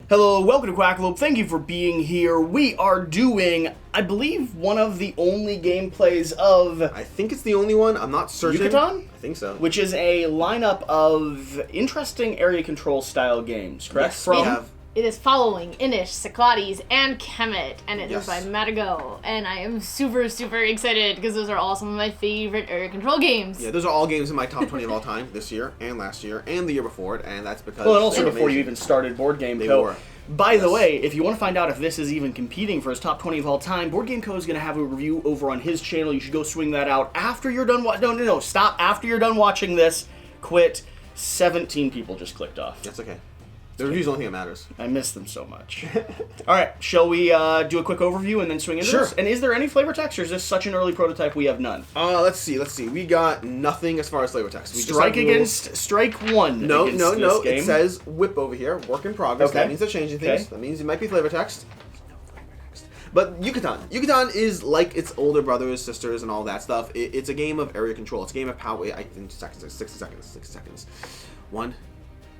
Hello, welcome to Quackalope. Thank you for being here. We are doing, I believe, one of the only gameplays of... I think it's the only one. I'm not certain. Yucatan? I think so. Which is a lineup of interesting area control style games, correct? Yes, we have. It is following Inish, Cyclades, and Kemet, and it is Yes. by Matago. And I am super excited because those are all some of my favorite area control games. Yeah, those are all games in my top 20 of all time this year and last year and the year before it, and that's because... Well, and also they're before you amazing. even started BoardGameCo. They were. By the way, if you want to find out if this is even competing for his top 20 of all time, BoardGameCo is going to have a review over on his channel. You should go swing that out after you're done No, stop. After you're done watching this, quit. 17 people just clicked off. That's okay. The review's the only thing that matters. I miss them so much. All right, shall we do a quick overview and then swing into Sure. this? And is there any flavor text, or is this such an early prototype we have none? Let's see. We got nothing as far as flavor text. We just Strike have rules. against strike one. No. Against this game. It says whip over here. Work in progress. Okay. That means they're changing things. Okay. That means it might be flavor text. No flavor text. But Yucatan. Yucatan is like its older brothers, sisters, and all that stuff. It's a game of area control. It's a game of power. I think 60 seconds. 1,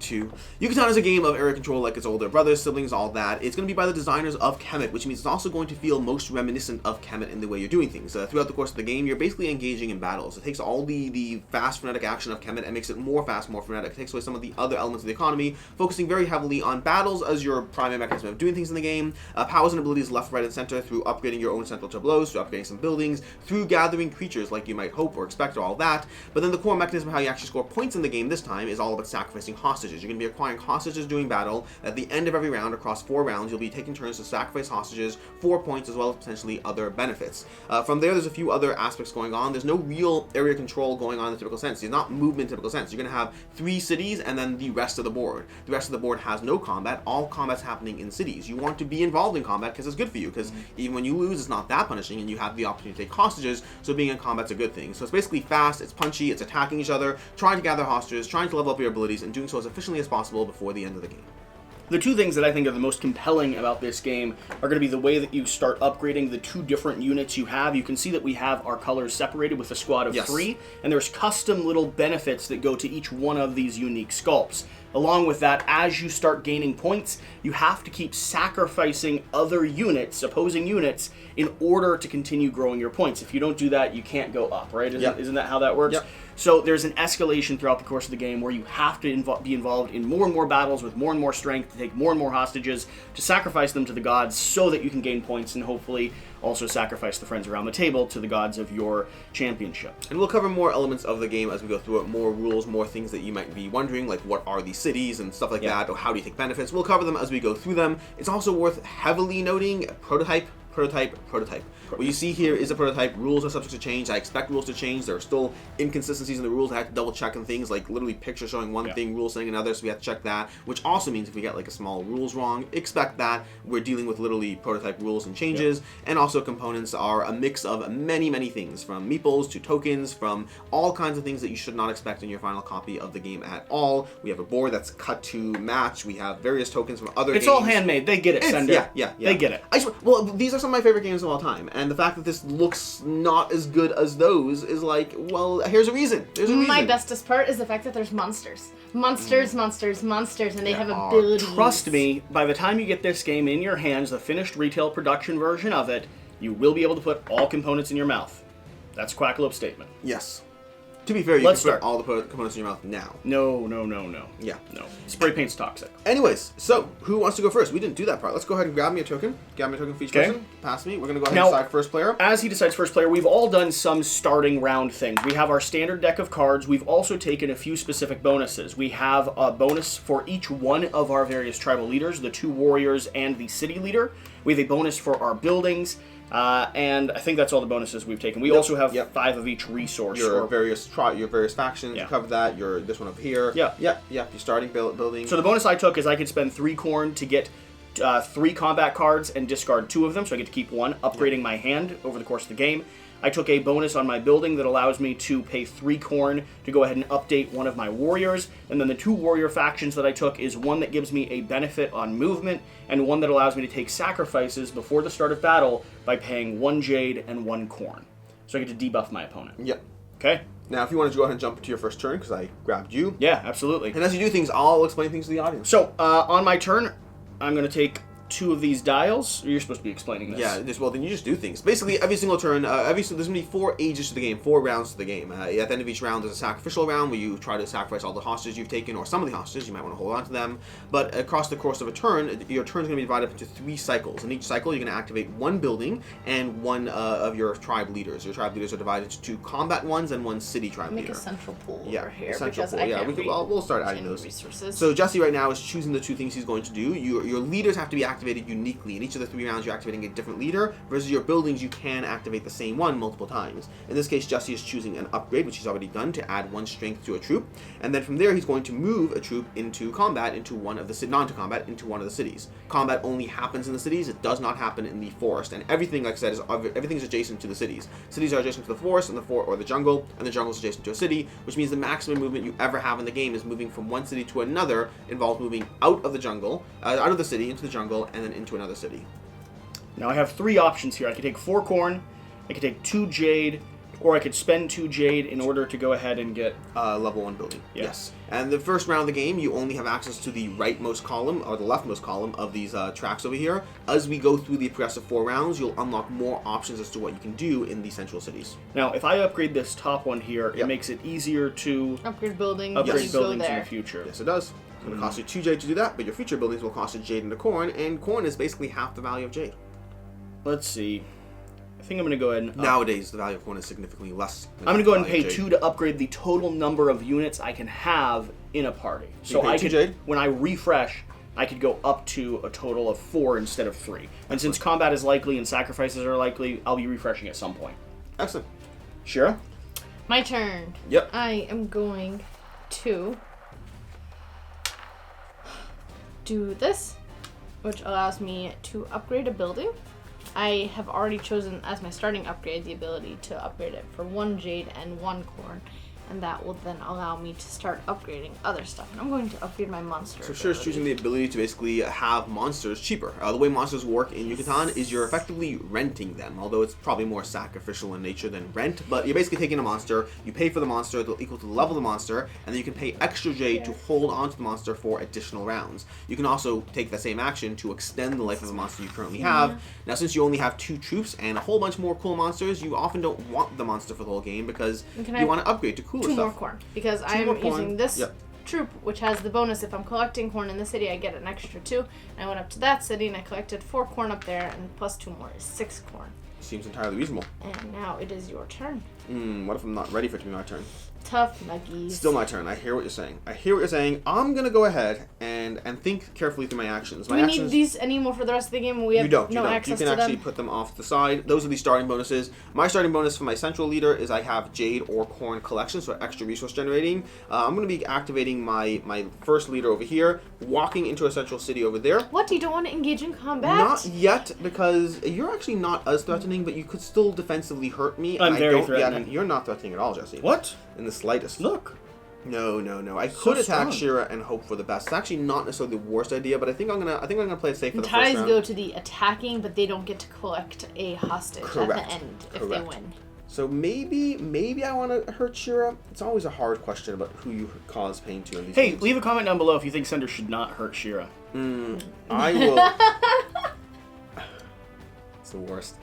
2. Yucatan is a game of area control like its older brothers, siblings, all that. It's going to be by the designers of Kemet, which means it's also going to feel most reminiscent of Kemet in the way you're doing things. Throughout the course of the game, you're basically engaging in battles. It takes all the fast, frenetic action of Kemet and makes it more fast, more frenetic. It takes away some of the other elements of the economy, focusing very heavily on battles as your primary mechanism of doing things in the game. Powers and abilities left, right, and center through upgrading your own central tableaus, through upgrading some buildings, through gathering creatures like you might hope or expect or all that. But then the core mechanism of how you actually score points in the game this time is all about sacrificing hostages. You're going to be acquiring hostages during battle. At the end of every round, across 4 rounds, you'll be taking turns to sacrifice hostages for points as well as potentially other benefits. From there's a few other aspects going on. There's no real area control going on in the typical sense. There's not movement in the typical sense. You're going to have 3 cities and then the rest of the board. The rest of the board has no combat. All combat's happening in cities. You want to be involved in combat because it's good for you, because even when you lose, it's not that punishing and you have the opportunity to take hostages, so being in combat's a good thing. So it's basically fast, it's punchy, it's attacking each other, trying to gather hostages, trying to level up your abilities, and doing so as efficiently as possible before the end of the game. The 2 things that I think are the most compelling about this game are going to be the way that you start upgrading the 2 different units you have. You can see that we have our colors separated with a squad of 3, and there's custom little benefits that go to each one of these unique sculpts. Along with that, as you start gaining points, you have to keep sacrificing other units, opposing units, in order to continue growing your points. If you don't do that, you can't go up, right? Isn't that how that works? Yep. So there's an escalation throughout the course of the game where you have to be involved in more and more battles with more and more strength, to take more and more hostages, to sacrifice them to the gods so that you can gain points and hopefully also sacrifice the friends around the table to the gods of your championship. And we'll cover more elements of the game as we go through it, more rules, more things that you might be wondering, like what are these cities and stuff like that, or how do you take benefits. We'll cover them as we go through them. It's also worth heavily noting prototype. What you see here is a prototype. Rules are subject to change. I expect rules to change. There are still inconsistencies in the rules. I have to double check on things, like literally pictures showing one thing, rules saying another, so we have to check that, which also means if we get like a small rules wrong, expect that. We're dealing with literally prototype rules and changes, and also components are a mix of many things, from meeples to tokens, from all kinds of things that you should not expect in your final copy of the game at all. We have a board that's cut to match. We have various tokens from other games. It's all handmade. They get it, Sender. Yeah. They get it. Well, these are some of my favorite games of all time, and the fact that this looks not as good as those is like, well, here's a reason. My bestest part is the fact that there's monsters, and they have abilities. Trust me, by the time you get this game in your hands, the finished retail production version of it, you will be able to put all components in your mouth. That's Quackalope's statement. Yes. To be fair, you Let's can start. put all the components in your mouth now. No. Yeah. No. Spray paint's toxic. Anyways, so who wants to go first? We didn't do that part. Let's go ahead and grab me a token. Grab me a token for each person. Pass me. We're going to go ahead and decide first player. As he decides first player, we've all done some starting round things. We have our standard deck of cards. We've also taken a few specific bonuses. We have a bonus for each one of our various tribal leaders, the 2 warriors and the city leader. We have a bonus for our buildings. And I think that's all the bonuses we've taken. We also have 5 of each resource. Your various factions. You cover that. This one up here. You're starting building. So the bonus I took is I could spend 3 corn to get 3 combat cards and discard 2 of them, so I get to keep 1, upgrading my hand over the course of the game. I took a bonus on my building that allows me to pay 3 corn to go ahead and update one of my warriors. And then the 2 warrior factions that I took is one that gives me a benefit on movement, and one that allows me to take sacrifices before the start of battle by paying 1 jade and 1 corn. So I get to debuff my opponent. Yep. Okay? Now, if you wanted to go ahead and jump to your first turn, because I grabbed you. Yeah, absolutely. And as you do things, I'll explain things to the audience. So, on my turn, I'm going to take 2 of these dials. You're supposed to be explaining this. Yeah, well, then you just do things. Basically, every single turn, there's going to be 4 ages to the game, 4 rounds to the game. At the end of each round, there's a sacrificial round where you try to sacrifice all the hostages you've taken, or some of the hostages. You might want to hold on to them. But across the course of a turn, your turn is going to be divided up into 3 cycles. In each cycle, you're going to activate 1 building and 1 of your tribe leaders. Your tribe leaders are divided into 2 combat ones and 1 city tribe leader. Make a central pool over here central because pool. I can't We'll start adding those. Resources. So Jesse right now is choosing the 2 things he's going to do. Your leaders have to be activated uniquely. In each of the 3 rounds, you're activating a different leader, versus your buildings, you can activate the same one multiple times. In this case, Jesse is choosing an upgrade, which he's already done, to add 1 strength to a troop, and then from there, he's going to move a troop into combat, into one of the non-to combat, into one of the cities. Combat only happens in the cities; it does not happen in the forest, and everything, like I said, everything is adjacent to the cities. Cities are adjacent to the forest, and the jungle, and the jungle is adjacent to a city, which means the maximum movement you ever have in the game is moving from one city to another. Involves moving out of the jungle, out of the city into the jungle, and then into another city. Now I have 3 options here. I could take 4 corn, I could take 2 jade, or I could spend 2 jade in order to go ahead and get level 1 building. Yeah. Yes. And the first round of the game, you only have access to the rightmost column or the leftmost column of these tracks over here. As we go through the progressive 4 rounds, you'll unlock more options as to what you can do in the central cities. Now, if I upgrade this top one here, it makes it easier to upgrade buildings in go the there. future. Yes, it does. It's going to cost you 2 jade to do that, but your future buildings will cost you jade and the corn, and corn is basically half the value of jade. Let's see. I think I'm going to go ahead and... Nowadays, the value of corn is significantly less. I'm going to go ahead and pay 2 to upgrade the total number of units I can have in a party. So I could, jade? when I refresh, I could go up to a total of 4 instead of 3. And since combat is likely and sacrifices are likely, I'll be refreshing at some point. Excellent. Shira? My turn. Yep. I am going to do this, which allows me to upgrade a building. I have already chosen as my starting upgrade the ability to upgrade it for 1 jade and 1 corn, and that will then allow me to start upgrading other stuff. And I'm going to upgrade my monster. So Shira's choosing the ability to basically have monsters cheaper. The way monsters work in Yucatan is you're effectively renting them, although it's probably more sacrificial in nature than rent. But you're basically taking a monster, you pay for the monster equal to the level of the monster, and then you can pay extra jade to hold onto the monster for additional rounds. You can also take the same action to extend the life of the monster you currently have. Now, since you only have 2 troops and a whole bunch more cool monsters, you often don't want the monster for the whole game because you want to upgrade to cooler 2 stuff. more corn, because I'm using this troop, which has the bonus if I'm collecting corn in the city, I get an extra 2. And I went up to that city and I collected 4 corn up there, and plus 2 more is 6 corn. Seems entirely reasonable. And now it is your turn. What if I'm not ready for it to be my turn? Tough nuggies. Still my turn. I hear what you're saying. I'm going to go ahead and think carefully through my actions. Do we need these anymore for the rest of the game? We have no access to them? You can actually put them off to the side. Those are the starting bonuses. My starting bonus for my central leader is I have jade or corn collection, so extra resource generating. I'm going to be activating my first leader over here, walking into a central city over there. What? You don't want to engage in combat? Not yet, because you're actually not as threatening, but you could still defensively hurt me. I'm very threatening. Yeah, you're not threatening at all, Jesse. What? In the slightest. Look. No. I could attack strong. Shira and hope for the best. It's actually not necessarily the worst idea, but I think I'm gonna play it safe for the first Ties round. go to the attacking, but they don't get to collect a hostage at the end if they win. So maybe I want to hurt Shira. It's always a hard question about who you cause pain to in these games. Leave a comment down below if you think Sender should not hurt Shira. I will. It's the worst.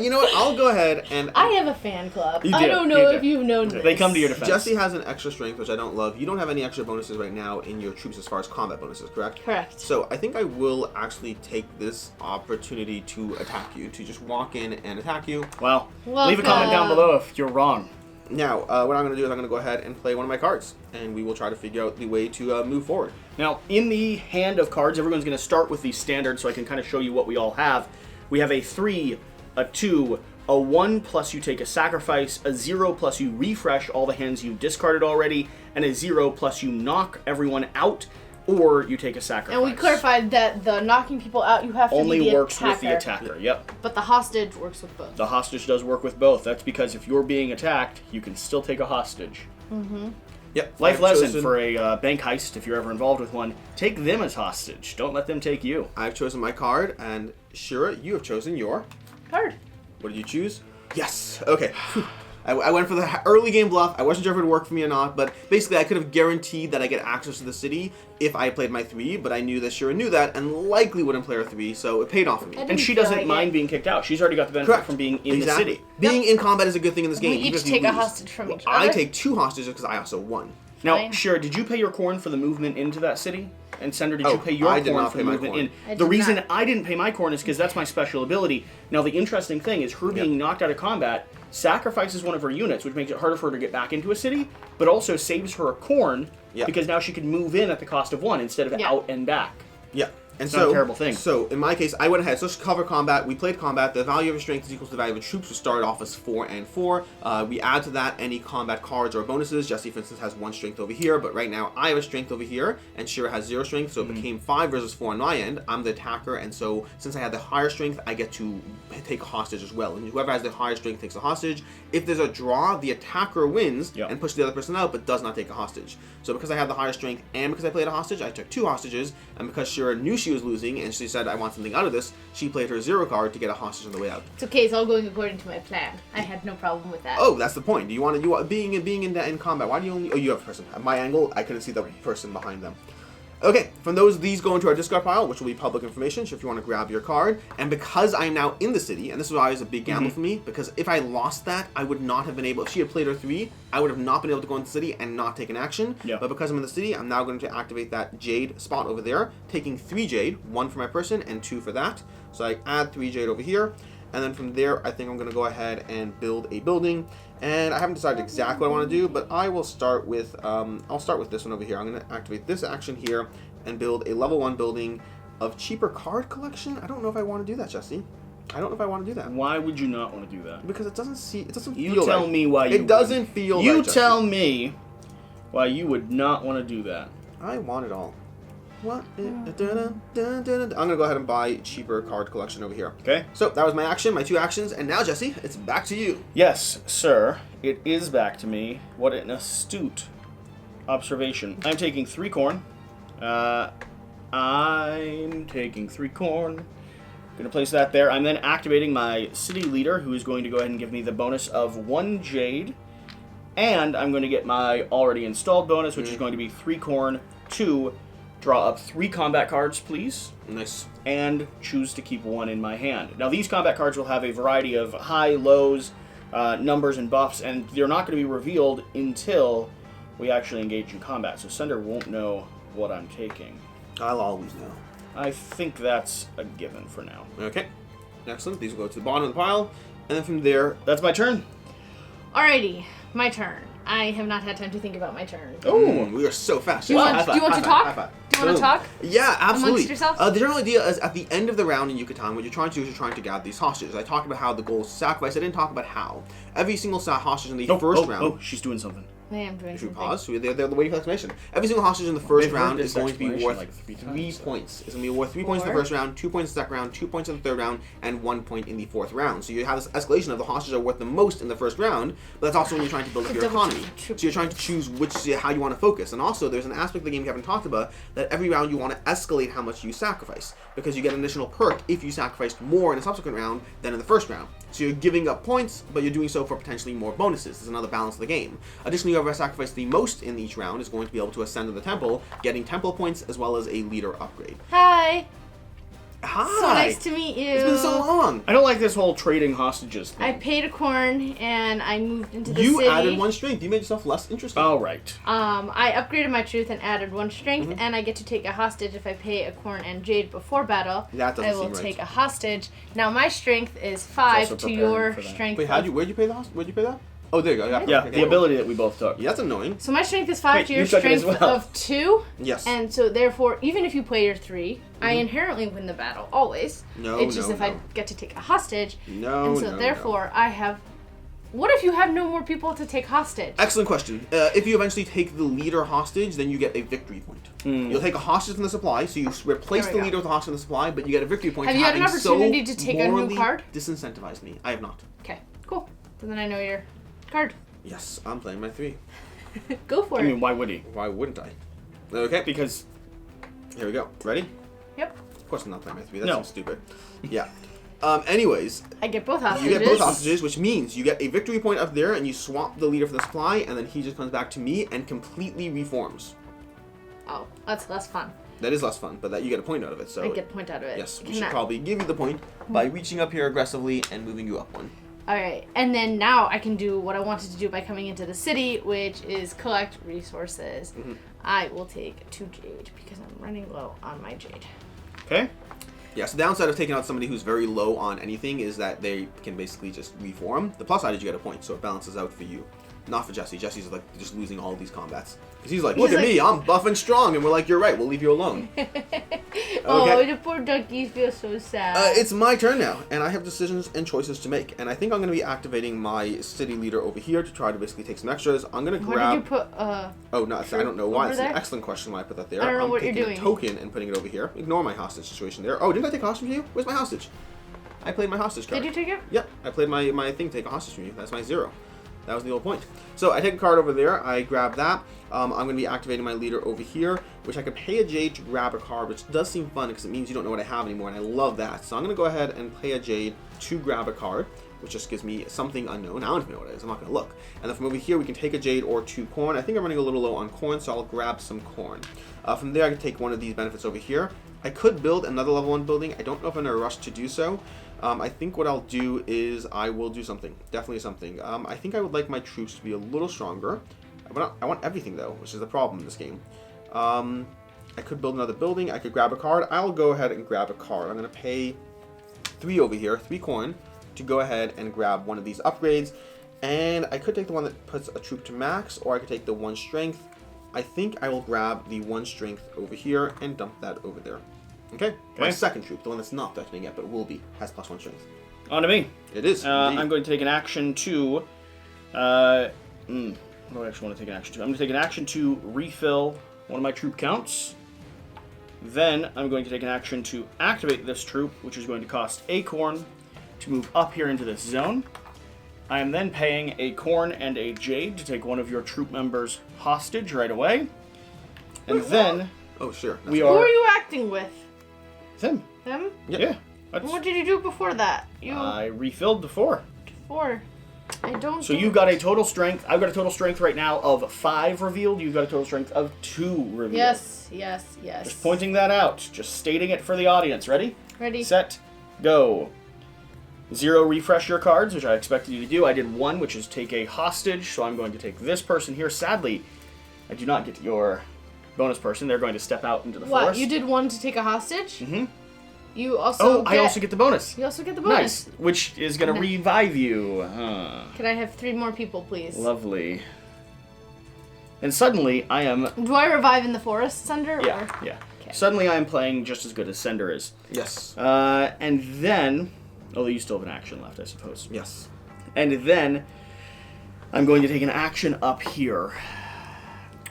You know what? I'll go ahead and... I have a fan club. You do, I don't know if you've known this. They come to your defense. Jesse has an extra strength, which I don't love. You don't have any extra bonuses right now in your troops as far as combat bonuses, correct? Correct. So I think I will actually take this opportunity to attack you, to just walk in and attack you. Well, leave a comment down below if you're wrong. Now, what I'm going to do is I'm going to go ahead and play one of my cards, and we will try to figure out the way to move forward. Now, in the hand of cards, everyone's going to start with the standard so I can kind of show you what we all have. We have a 3, a 2, a 1 plus you take a sacrifice, a 0 plus you refresh all the hands you discarded already, and a 0 plus you knock everyone out, or you take a sacrifice. And we clarified that the knocking people out, you have to only be the works attacker. with the attacker, yep. But the hostage works with both. The hostage does work with both. That's because if you're being attacked, you can still take a hostage. Mm-hmm. Yep. Life lesson for a bank heist, if you're ever involved with one, take them as hostage. Don't let them take you. I've chosen my card, and Shira, you have chosen your... Card. What did you choose? Yes! Okay. I went for the early game bluff. I wasn't sure if it would work for me or not, but basically I could have guaranteed that I get access to the city if I played my 3, but I knew that Shira knew that and likely wouldn't play her 3, so it paid off for me. And she doesn't mind being kicked out. She's already got the benefit from being in the city. Being in combat is a good thing in this game. We each take a hostage from each other. I take 2 hostages because I also won. Now, Shira, did you pay your corn for the movement into that city? And Sender, did you pay your corn for the movement in? The reason I didn't pay my corn is because that's my special ability. Now, the interesting thing is her being knocked out of combat sacrifices one of her units, which makes it harder for her to get back into a city, but also saves her a corn because now she can move in at the cost of 1 instead of out and back. Yeah. And it's so, not a terrible thing. So, in my case, I went ahead. So, let's cover combat. We played combat. The value of your strength is equal to the value of the troops, which started off as 4 and 4. We add to that any combat cards or bonuses. Jesse, for instance, has 1 strength over here, but right now I have a strength over here, and Shira has 0 strength, so it became 5 versus 4 on my end. I'm the attacker, and so since I had the higher strength, I get to take a hostage as well. And whoever has the higher strength takes a hostage. If there's a draw, the attacker wins and pushes the other person out, but does not take a hostage. So because I have the higher strength and because I played a hostage, I took 2 hostages, and because Shira knew she was losing, and she said, I want something out of this, she played her 0 card to get a hostage on the way out. It's okay, it's all going according to my plan. I had no problem with that. Oh, that's the point. Do you want to, being in combat, why do you only, oh, you have a person. At my angle, I couldn't see the person behind them. Okay, from these go into our discard pile, which will be public information, so if you want to grab your card. And because I'm now in the city, and this is why it was a big gamble for me, because if I lost that, I would not have been able, if she had played her 3, I would have not been able to go into the city and not take an action. But because I'm in the city, I'm now going to activate that Jade spot over there, taking 3 Jade, 1 for my person and 2 for that. So I add 3 Jade over here, and then from there, I think I'm going to go ahead and build a building. And I haven't decided exactly what I want to do, but I will start with, I'll start with this one over here. I'm going to activate this action here and build a level 1 building of cheaper card collection. I don't know if I want to do that, Jesse. I don't know if I want to do that. Why would you not want to do that? Because it doesn't feel You tell me why you It doesn't feel You right, tell me why you would not want to do that. I want it all. What? I'm going to go ahead and buy cheaper card collection over here. Okay. So that was my action, my 2 actions, and now, Jesse, it's back to you. Yes, sir. It is back to me. What an astute observation. I'm taking 3 corn. I'm taking 3 corn. Gonna place that there. I'm then activating my city leader, who is going to go ahead and give me the bonus of 1 jade. And I'm going to get my already installed bonus, which is going to be 3 corn, 2. Draw up 3 combat cards, please. Nice. And choose to keep 1 in my hand. Now, these combat cards will have a variety of high, lows, numbers, and buffs, and they're not going to be revealed until we actually engage in combat. So Sender won't know what I'm taking. I'll always know. I think that's a given for now. Okay. Excellent. These will go to the bottom of the pile. And then from there... That's my turn. Alrighty. My turn. I have not had time to think about my turn. Oh, we are so fast. Do you want to talk? Do you want to talk? Yeah, absolutely. Amongst yourselves? The general idea is at the end of the round in Yucatan, what you're trying to do is you're trying to gather these hostages. I talked about how the goal is to sacrifice. I didn't talk about how. Every single hostage in the first round... Oh, she's doing something. I am doing If you something. pause, they're waiting for explanation. Every single hostage in the first round is going to be worth like 3 points. It's going to be worth 3 points in the first round, 2 points in the second round, 2 points in the third round, and 1 point in the fourth round. So you have this escalation of the hostages are worth the most in the first round, but that's also when you're trying to build up your economy. So you're trying to choose how you want to focus. And also, there's an aspect of the game we haven't talked about, that every round you want to escalate how much you sacrifice, because you get an additional perk if you sacrificed more in a subsequent round than in the first round. So you're giving up points, but you're doing so for potentially more bonuses. There's another balance of the game. Additionally, whoever sacrificed the most in each round is going to be able to ascend to the temple, getting temple points as well as a leader upgrade. Hi. Hi. So nice to meet you. It's been so long. I don't like this whole trading hostages thing. I paid a corn and I moved into the city. You added 1 strength. You made yourself less interesting. All right. I upgraded my truth and added 1 strength, and I get to take a hostage if I pay a corn and jade before battle. That doesn't I will seem right. take a hostage. Now my strength is 5 to your strength. Wait, where'd you pay the hostage? Where'd you pay that? Oh, there you go. Yeah, okay, the ability that we both took. Yeah, that's annoying. So my strength is 5 to your you took it as strength well. of 2. Yes. And so therefore, even if you play your 3, I inherently win the battle, always. No, It's just no, if no. I get to take a hostage. No, And so therefore, I have... What if you have no more people to take hostage? Excellent question. If you eventually take the leader hostage, then you get a victory point. You'll take a hostage from the supply, so you replace the leader with a hostage from the supply, but you get a victory point. Have you had an opportunity to take a new card? Disincentivize me. I have not. Okay, cool. So then I know your card. Yes, I'm playing my 3. Go for I it. mean, why would he? Why wouldn't I? Okay, Because here we go. Ready? Yep. Of course I'm not playing my 3. That No. seems stupid. Yeah. Anyways, I get both hostages. you get both hostages, which means you get a victory point up there, and you swap the leader for the supply, and then he just comes back to me and completely reforms. Oh, that's less fun. That is less fun, but that you get a point out of it. So I get a point out of it. yes, we should probably give you the point by reaching up here aggressively and moving you up one. Alright, and then now I can do what I wanted to do by coming into the city, which is collect resources. Mm-hmm. I will take 2 jade because I'm running low on my jade. Okay. Yeah, so the downside of taking out somebody who's very low on anything is that they can basically just reform. The plus side is you get a point, so it balances out for you. Not for Jesse. Jesse's like just losing all these combats. Because he's like, look at me, I'm buff and strong. And we're like, you're right, we'll leave you alone. Oh, the poor duckies feel so sad. It's my turn now, and I have decisions and choices to make. And I think I'm going to be activating my city leader over here to try to basically take some extras. I'm going to grab... Where did you put, Oh, no, I don't know why. It's there? an excellent question why I put that there. I don't know what you're taking doing. a token and putting it over here. Ignore my hostage situation there. Oh, didn't I take a hostage from you? Where's my hostage? I played my hostage card. Did you take it? Yep, I played my thing, take a hostage from you. That's my 0. That was the whole point. So I take a card over there, I grab that. I'm going to be activating my leader over here, which I can pay a jade to grab a card, which does seem fun because it means you don't know what I have anymore, and I love that. So I'm going to go ahead and pay a jade to grab a card, which just gives me something unknown. I don't even know what it is. I'm not going to look. And then from over here, we can take a jade or 2 corn. I think I'm running a little low on corn, so I'll grab some corn. From there, I can take one of these benefits over here. I could build another level 1 building. I don't know if I'm in a rush to do so. I think what I'll do is I will do something. Definitely something. I think I would like my troops to be a little stronger. I want everything, though, which is the problem in this game. I could build another building. I could grab a card. I'll go ahead and grab a card. I'm going to pay 3 over here, 3 corn, to go ahead and grab one of these upgrades. And I could take the one that puts a troop to max, or I could take the 1 strength. I think I will grab the 1 strength over here and dump that over there. Okay? My second troop, the one that's not threatening yet, but will be, has +1 strength. On to me. It is. I'm going to take an action to... what do I actually want to take an action to? I'm going to take an action to refill one of my troop counts. Then I'm going to take an action to activate this troop, which is going to cost a corn to move up here into this zone. I am then paying a corn and a jade to take one of your troop members hostage right away. And then... Oh, sure. We Who are... are you acting with? Them. Them? Yep. Yeah. What did you do before that? I refilled the 4. 4. I don't. So you got a total strength. I've got a total strength right now of 5 revealed. You've got a total strength of 2 revealed. Yes. Just pointing that out. Just stating it for the audience. Ready? Ready. Set. Go. 0 refresh your cards, which I expected you to do. I did 1, which is take a hostage. So I'm going to take this person here. Sadly, I do not get your bonus person. They're going to step out into the forest. What? You did 1 to take a hostage? Mm-hmm. You also I also get the bonus. You also get the bonus. Nice. Which is going to revive you. Can I have 3 more people, please? Lovely. And suddenly, I am... Do I revive in the forest, Sender? Yeah, or? yeah. Okay. Suddenly, I am playing just as good as Sender is. Yes. And then... Although you still have an action left, I suppose. Yes. And then, I'm going to take an action up here.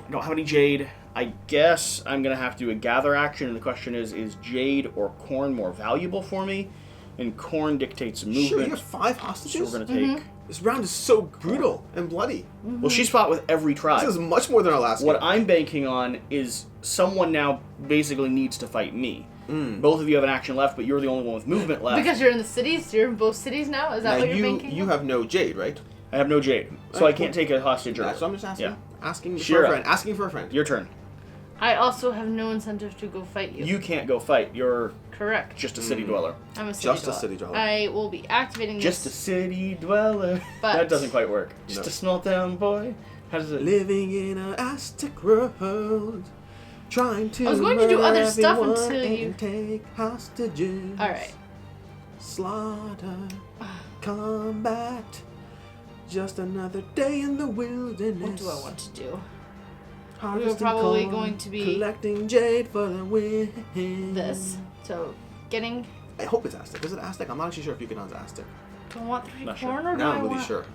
I don't have any Jade. I guess I'm going to have to do a gather action, and the question is Jade or Corn more valuable for me? And Corn dictates movement. Sure, you have 5 hostages? So we're going to take... This round is so brutal and bloody. Well, she's fought with every tribe. This is much more than our last What game. I'm banking on is someone now basically needs to fight me. Both of you have an action left, but you're the only one with movement left. Because you're in the cities? You're in both cities now? Is that Now, what you're banking you on? have no Jade, right? I have no Jade, so Alright, I can't cool. take a hostage. That's what I'm just asking. Yeah. Asking for Shira. a friend. Asking for a friend. Your turn. I also have no incentive to go fight you. You can't go fight. You're Correct. just a city dweller. I'm a city Just a dweller. city dweller. I will be activating Just a this. city dweller. But- That doesn't quite work. Just No. a small town boy. How does it... Living in an Aztec world, trying to I was going to do murder other stuff everyone until you- and take hostages. Alright. Slaughter, combat, just another day in the wilderness. What do I want to do? Harvesting probably corn, going to be- collecting jade for the win. This. So, getting... I hope it's Aztec. Is it Aztec? I'm not actually sure if Yucatan's Aztec. Do I want 3 Not sure. corn or do Now I I'm really want... sure.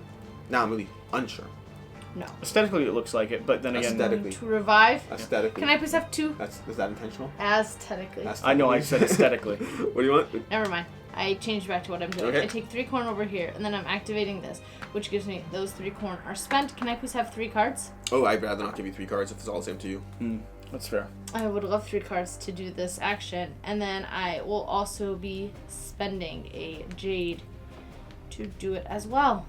Now I'm really unsure. No. Aesthetically, it looks like it, but then again... Aesthetically. To revive. Aesthetically. Can I please have 2? Is that intentional? Aesthetically. I know I said aesthetically. What do you want? Never mind. I changed back to what I'm doing. Okay. I take 3 corn over here, and then I'm activating this, which gives me those 3 corn are spent. Can I please have 3 cards? Oh, I'd rather not give you 3 cards if it's all the same to you. That's fair. I would love 3 cards to do this action, and then I will also be spending a jade to do it as well.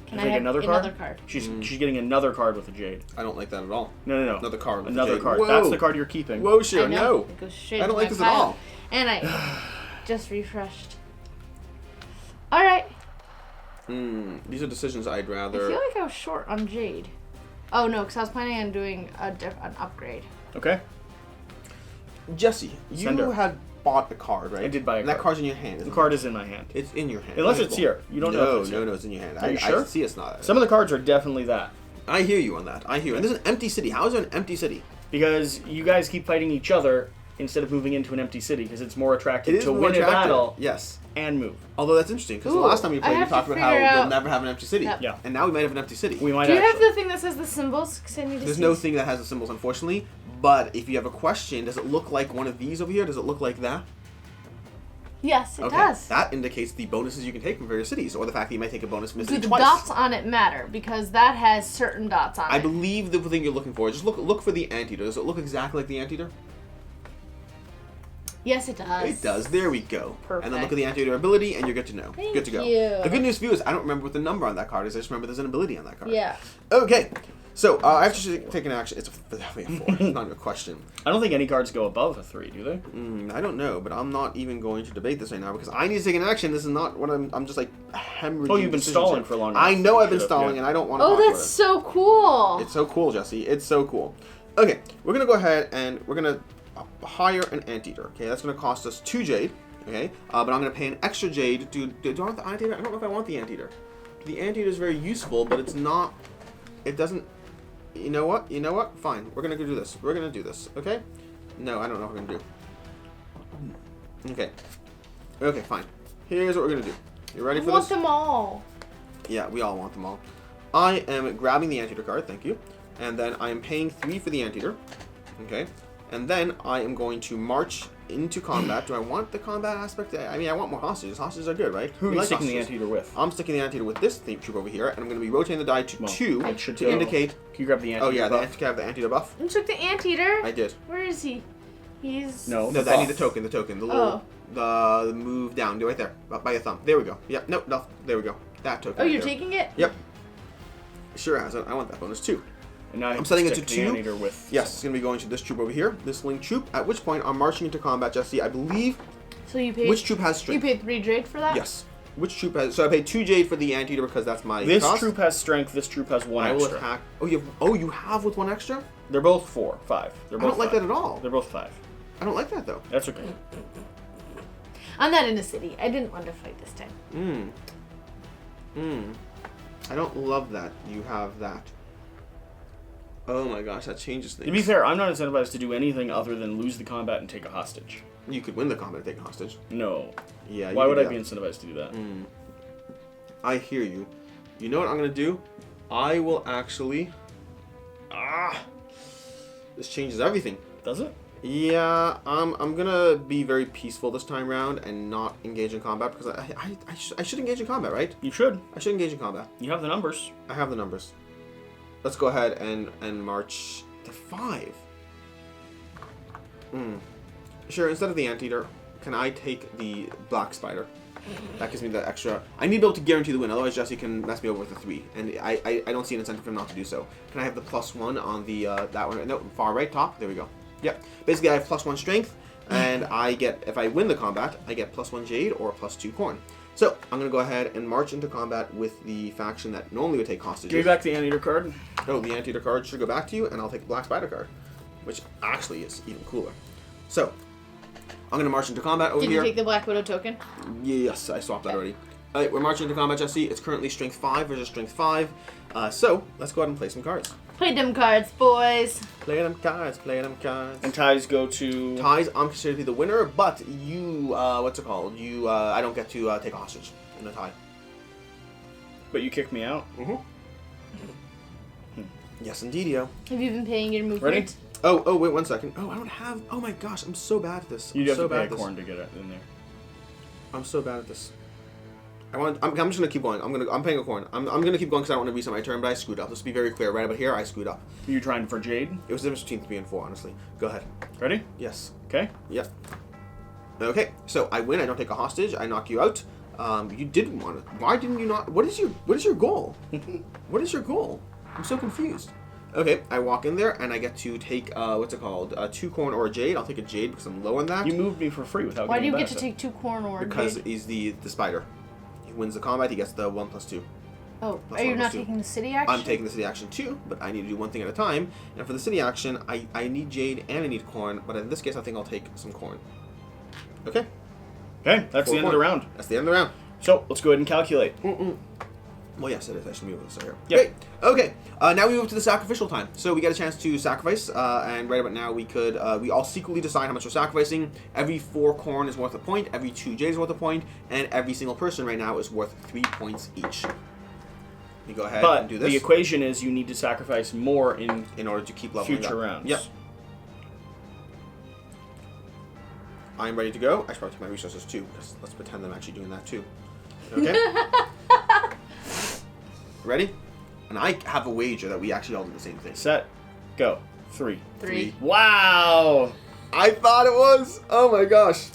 Can I have another card? She's getting another card with a jade. I don't like that at all. No. Another card with another a jade. card. Whoa. That's the card you're keeping. Whoa, sure, no. It goes straight I don't to like my this at pile. all. And I just refreshed. All right. These are decisions I'd rather... I feel like I was short on jade. Oh no, because I was planning on doing an upgrade. Okay. Jesse, you had bought a card, right? I did buy a card. And that card's in your hand. The card is in my hand. It's in your hand. Unless it's here. You don't know if it's here. No, it's in your hand. Are you sure? I see it's not. Some of the cards are definitely that. I hear you on that. I hear you. And this is an empty city. How is it an empty city? Because you guys keep fighting each other instead of moving into an empty city, because it's more attractive to win a battle and move. Although that's interesting, because the last time we played, we talked about how we'll never have an empty city. Yep. Yeah. And now we might have an empty city. We might. Do you have the thing that says the symbols? Because I need to There's no thing that has the symbols, unfortunately. But if you have a question, does it look like one of these over here? Does it look like that? Yes, it does. That indicates the bonuses you can take from various cities, or the fact that you might take a bonus missing Do the twice. dots on it matter? Because that has certain dots on it. I believe the thing you're looking for is just look for the anteater. Does it look exactly like the anteater? Yes, it does. It does. There we go. Perfect. And then look at the anteater ability, and you're good to know. Thank good to go. you. The good news for you is I don't remember what the number on that card is. I just remember there's an ability on that card. Yeah. Okay. So I have to take an action. It's definitely a 4. It's not even a question. I don't think any cards go above a 3, do they? I don't know, but I'm not even going to debate this right now because I need to take an action. This is not what I'm just like hemorrhaging. Oh, you've been stalling for long enough. I know I've been stalling, and I don't want to. Oh, that's so cool. It's so cool, Jesse. It's so cool. Okay, we're gonna go ahead and we're gonna hire an anteater. Okay, that's gonna cost us 2 jade. Okay, but I'm gonna pay an extra jade. Do I want the anteater? I don't know if I want the anteater. The anteater is very useful, but it's not. It doesn't. You know what? You know what? Fine. We're gonna go do this. We're gonna do this. Okay? No, I don't know what we're gonna do. Okay. Okay, fine. Here's what we're gonna do. You ready for this? I want them all. Yeah, we all want them all. I am grabbing the anteater card. Thank you. And then I am paying 3 for the anteater. Okay. And then I am going to march into combat. Do I want the combat aspect? I mean, I want more hostages. Hostages are good, right? Who are you sticking the anteater with? I'm sticking the anteater with this troop over here, and I'm going to be rotating the die to 2 to indicate... Can you grab the anteater Oh, yeah, buff? can I have the anteater buff? You took the anteater? I did. Where is he? He's... No, I need the token, the little... The move down, right there, by your thumb. There we go. Yep, no, there we go. That token. Oh, right you're there. taking it? Yep. Sure has it. I want that bonus too. And now I'm setting it to the 2. anteater with Yes, it's going to be going to this troop over here, this link troop, at which point I'm marching into combat, Jesse. I believe... So you paid... Which troop has strength? You paid 3 jade for that? Yes. Which troop has... So I paid 2 jade for the anteater because that's my This cost. troop has strength, this troop has 1 I will extra. attack... you have with 1 extra? They're both 4, 5. They're both I don't like 5. that at all. They're both 5. I don't like that, though. That's okay. I'm not in a city. I didn't want to fight this time. I don't love that you have that. Oh my gosh, that changes things. To be fair, I'm not incentivized to do anything other than lose the combat and take a hostage. You could win the combat and take a hostage. No. Yeah. Why would I be incentivized to do that? I hear you. You know what I'm gonna do? I will actually... This changes everything. Does it? Yeah, I'm gonna be very peaceful this time around and not engage in combat because I should engage in combat, right? You should. I should engage in combat. You have the numbers. I have the numbers. Let's go ahead and march to 5. Sure, instead of the anteater, can I take the black spider? That gives me the extra... I need to be able to guarantee the win, otherwise Jesse can mess me over with a 3. And I don't see an incentive for him not to do so. Can I have the +1 on the that one? No, far right top. There we go. Yep. Basically, I have +1 strength, and I get, if I win the combat, I get +1 jade or +2 corn. So, I'm going to go ahead and march into combat with the faction that normally would take hostages. Give me back the anteater card. Oh, the anteater card should go back to you, and I'll take the black spider card, which actually is even cooler. So, I'm going to march into combat over Did here. you take the Black Widow token? Yes, I swapped that already. Alright, we're marching into combat, Jesse. It's currently strength 5 versus strength 5. So, let's go ahead and play some cards. Play them cards, boys. Play them cards, play them cards. And ties go to... Ties, I'm considered to be the winner, but you, what's it called? You, I don't get to take a hostage in a tie. But you kicked me out? Yes, indeed-o. Have you been paying your movement? Ready? Oh, wait 1 second. Oh, I don't have... Oh my gosh, I'm so bad at this. You'd have so to pay bad a at this. corn to get it in there. I'm so bad at this. I'm just gonna keep going. I'm paying a coin. I'm gonna keep going because I don't want to reset my turn, but I screwed up. Let's be very clear. Right about here, I screwed up. Are you trying for Jade? It was the difference between 3 and 4, honestly. Go ahead. Ready? Yes. Okay. Yep. Okay. So I win. I don't take a hostage. I knock you out. You didn't want it. Why didn't you not? What is your goal? What is your goal? I'm so confused. Okay, I walk in there and I get to take what's it called? 2 corn or a jade. I'll take a jade because I'm low on that. You moved me for free without. Why do you getting get to benefit. take 2 corn or a Because jade? he's the spider. He wins the combat. He gets the 1+2. Oh, Plus are you 1+2. not taking the city action? I'm taking the city action too, but I need to do one thing at a time. And for the city action, I need jade and I need corn, but in this case, I think I'll take some corn. Okay. Okay, that's 4 the end of corn. the round. That's the end of the round. So let's go ahead and calculate. Well, yes, it is. I should move this here. Yep. Great. Okay. Now we move to the sacrificial time. So we get a chance to sacrifice, and right about now we could we all secretly decide how much we're sacrificing. Every 4 corn is worth a point. Every 2 jades is worth a point, and every single person right now is worth 3 points each. You go ahead But and do this. the equation is you need to sacrifice more in order to keep leveling future up. rounds. Yep. I'm ready to go. I should probably take my resources too, because let's pretend I'm actually doing that too. Okay. Ready? And I have a wager that we actually all do the same thing. Set, go. 3. 3. Wow. I thought it was. Oh my gosh.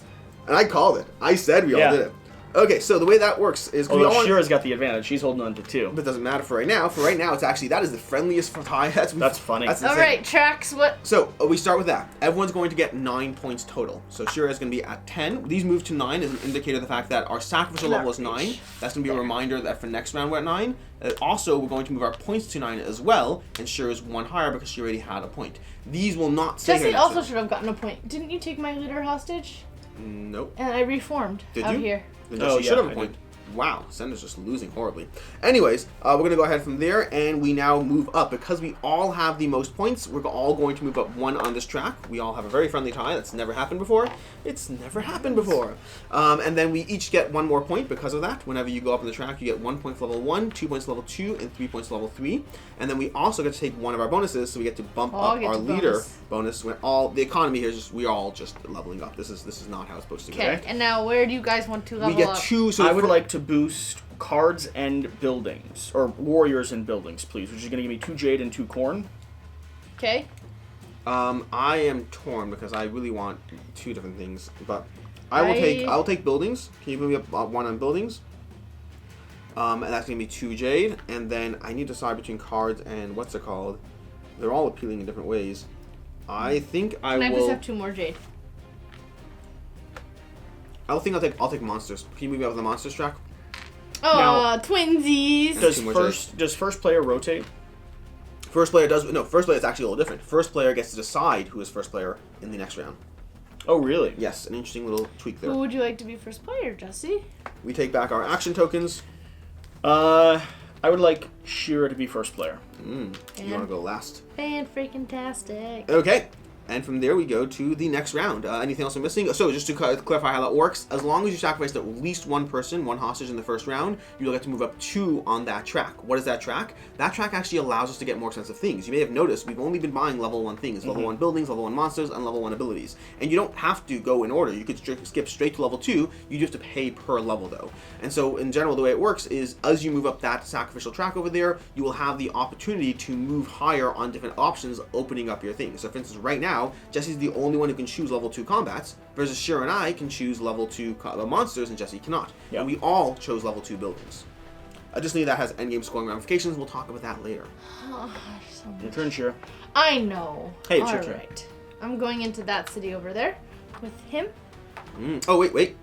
And I called it. I said we all did it. Okay, so the way that works is we Although all Shira's got the advantage. She's holding on to 2. but it doesn't matter for right now. For right now, it's actually that is the friendliest for tie. That's funny. That's All insane. right, tracks. What? So we start with that. Everyone's going to get 9 points total. So Shira is going to be at 10. These move to 9 is an indicator of the fact that our sacrificial level is 9. That's going to be a reminder that for next round we're at 9. Also, we're going to move our points to 9 as well, and Shira's 1 higher because she already had a point. These will not stay here Jesse next also round. should have gotten a point. Didn't you take my leader hostage? Nope. And I reformed Did out you? here. Then Oh, she should have yeah, a I point. Wow, Sender's just losing horribly. Anyways, we're going to go ahead from there, and we now move up. Because we all have the most points, we're all going to move up 1 on this track. We all have a very friendly tie. That's never happened before. It's never happened before. And then we each get 1 more point because of that. Whenever you go up on the track, you get 1 point for level 1, 2 points for level 2, and 3 points for level 3. And then we also get to take 1 of our bonuses, so we get to bump up our leader bonus. When all the economy here is just, we're all just leveling up. This is not how it's supposed to go. Okay, and now where do you guys want to level We get up? 2. So I would like to boost cards and buildings, or warriors and buildings, please, which is going to give me 2 jade and 2 corn. Okay. I am torn because I really want 2 different things, but I'll take buildings. Can you move me up 1 on buildings? And that's gonna be 2 jade, and then I need to decide between cards and what's it called. They're all appealing in different ways. I think I Can I will. just have 2 more jade? I'll take monsters. Can you move me up on the monsters track? Oh, Now- twinsies! Does first player rotate? First player does no. First player is actually a little different. First player gets to decide who is first player in the next round. Oh, really? Yes, an interesting little tweak there. Who would you like to be first player, Jesse? We take back our action tokens. I would like Shira to be first player. You want to go last? Fan-freaking-tastic. Okay. And from there we go to the next round. Anything else I'm missing? So just to clarify how that works, as long as you sacrificed at least 1 person, 1 hostage in the first round, you'll get to move up 2 on that track. What is that track? That track actually allows us to get more expensive things. You may have noticed we've only been buying level 1 things, level 1 buildings, level 1 monsters, and level 1 abilities. And you don't have to go in order. You could skip straight to level 2. You just have to pay per level though. And so in general, the way it works is as you move up that sacrificial track over there, you will have the opportunity to move higher on different options, opening up your things. So for instance, right now, Jesse's the only one who can choose level 2 combats, versus Shira and I can choose level 2 monsters, and Jesse cannot. Yep. And we all chose level 2 buildings. Additionally, that has endgame scoring ramifications. We'll talk about that later. Your turn, Shira. I know. Hey, it's your turn. Alright. I'm going into that city over there with him. Oh, wait.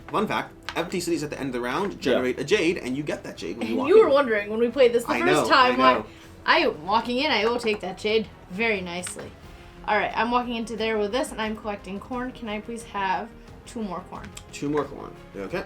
Fun fact. Empty cities at the end of the round generate a jade, and you get that jade when you walk You in. were wondering when we played this the I first know, time I know. why I'm walking in, I will take that jade very nicely. Alright, I'm walking into there with this and I'm collecting corn. Can I please have 2 more corn? 2 more corn. Okay.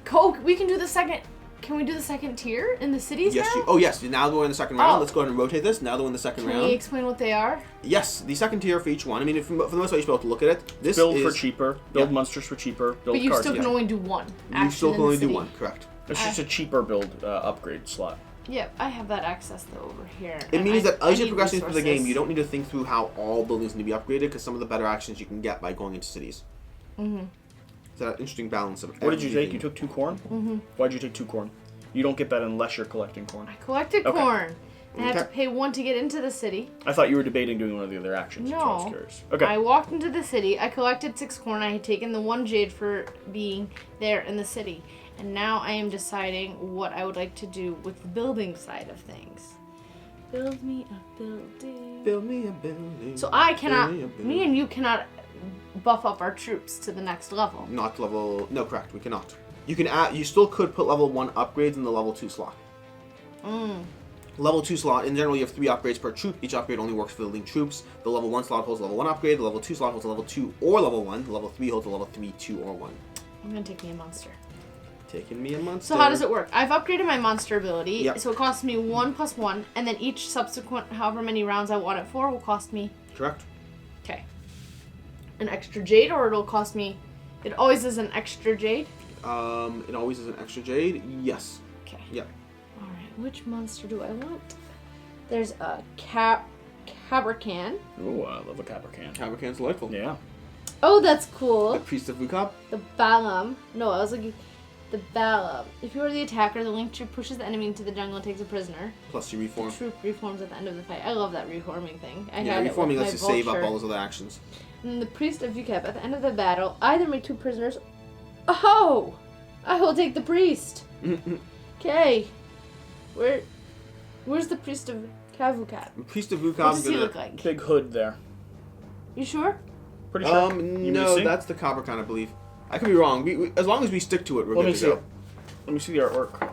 Coke, we can do the second. Can we do the second tier in the cities Yes. now? Yes. Now we're in the second round. Oh. Let's go ahead and rotate this. Now they're in the second Can round. we explain what they are? Yes, the second tier for each one. I mean, for the most part, you should be able to look at it. This Build is for cheaper. Build Yep. monsters for cheaper. Build But you cards. still can only do 1. You still action can in only the do city. 1. Correct. It's just a cheaper build upgrade slot. Yep, I have that access though over here. It and means that I as you're need progressing through the resources. game, you don't need to think through how all buildings need to be upgraded, because some of the better actions you can get by going into cities. It's an interesting balance of What did you take? everything. You took 2 corn? Mm-hmm. Why'd you take 2 corn? You don't get that unless you're collecting corn. I collected corn. I had to pay 1 to get into the city. I thought you were debating doing one of the other actions. No. So I was curious. Okay. I walked into the city. I collected 6 corn. I had taken the 1 jade for being there in the city. And now I am deciding what I would like to do with the building side of things. Build me a building. Build me a building. So I cannot, Build me a building. me and you cannot buff up our troops to the next level. Not level. No, correct. We cannot. You can add. You still could put level 1 upgrades in the level 2 slot. Level 2 slot. In general, you have 3 upgrades per troop. Each upgrade only works for building troops. The level 1 slot holds level 1 upgrade. The level 2 slot holds a level 2 or level 1. The level 3 holds a level 3, 2, or 1. I'm gonna take me a monster. Taking me a monster. So how does it work? I've upgraded my monster ability, Yep. so it costs me 1 + 1, and then each subsequent, however many rounds I want it for, will cost me, Correct. okay, an extra jade, or it'll cost me, it always is an extra jade? It always is an extra jade. Yes. Okay. Yep. Alright, which monster do I want? There's a Cabracan. Ooh, I love a Caprican. Caprican's delightful. Yeah. Oh, that's cool. The Priest of Vukab. The Balam. No, I was looking. The Balam. If you are the attacker, the linked troop pushes the enemy into the jungle and takes a prisoner. Plus you reform. The troop reforms at the end of the fight. I love that reforming thing. I Yeah, had reforming it with lets my you save vulture. up all those other actions. And the priest of Yucatan, at the end of the battle, either make 2 prisoners. Oh! I will take the priest. Okay. Where's the priest of Kavukat? The Priest of What Vukab. does he look like? Big hood there. You sure? Pretty sure. You No, missing? that's the Caprican, I believe. I could be wrong. We as long as we stick to it, we're Let good me to see go. it. Let me see the artwork.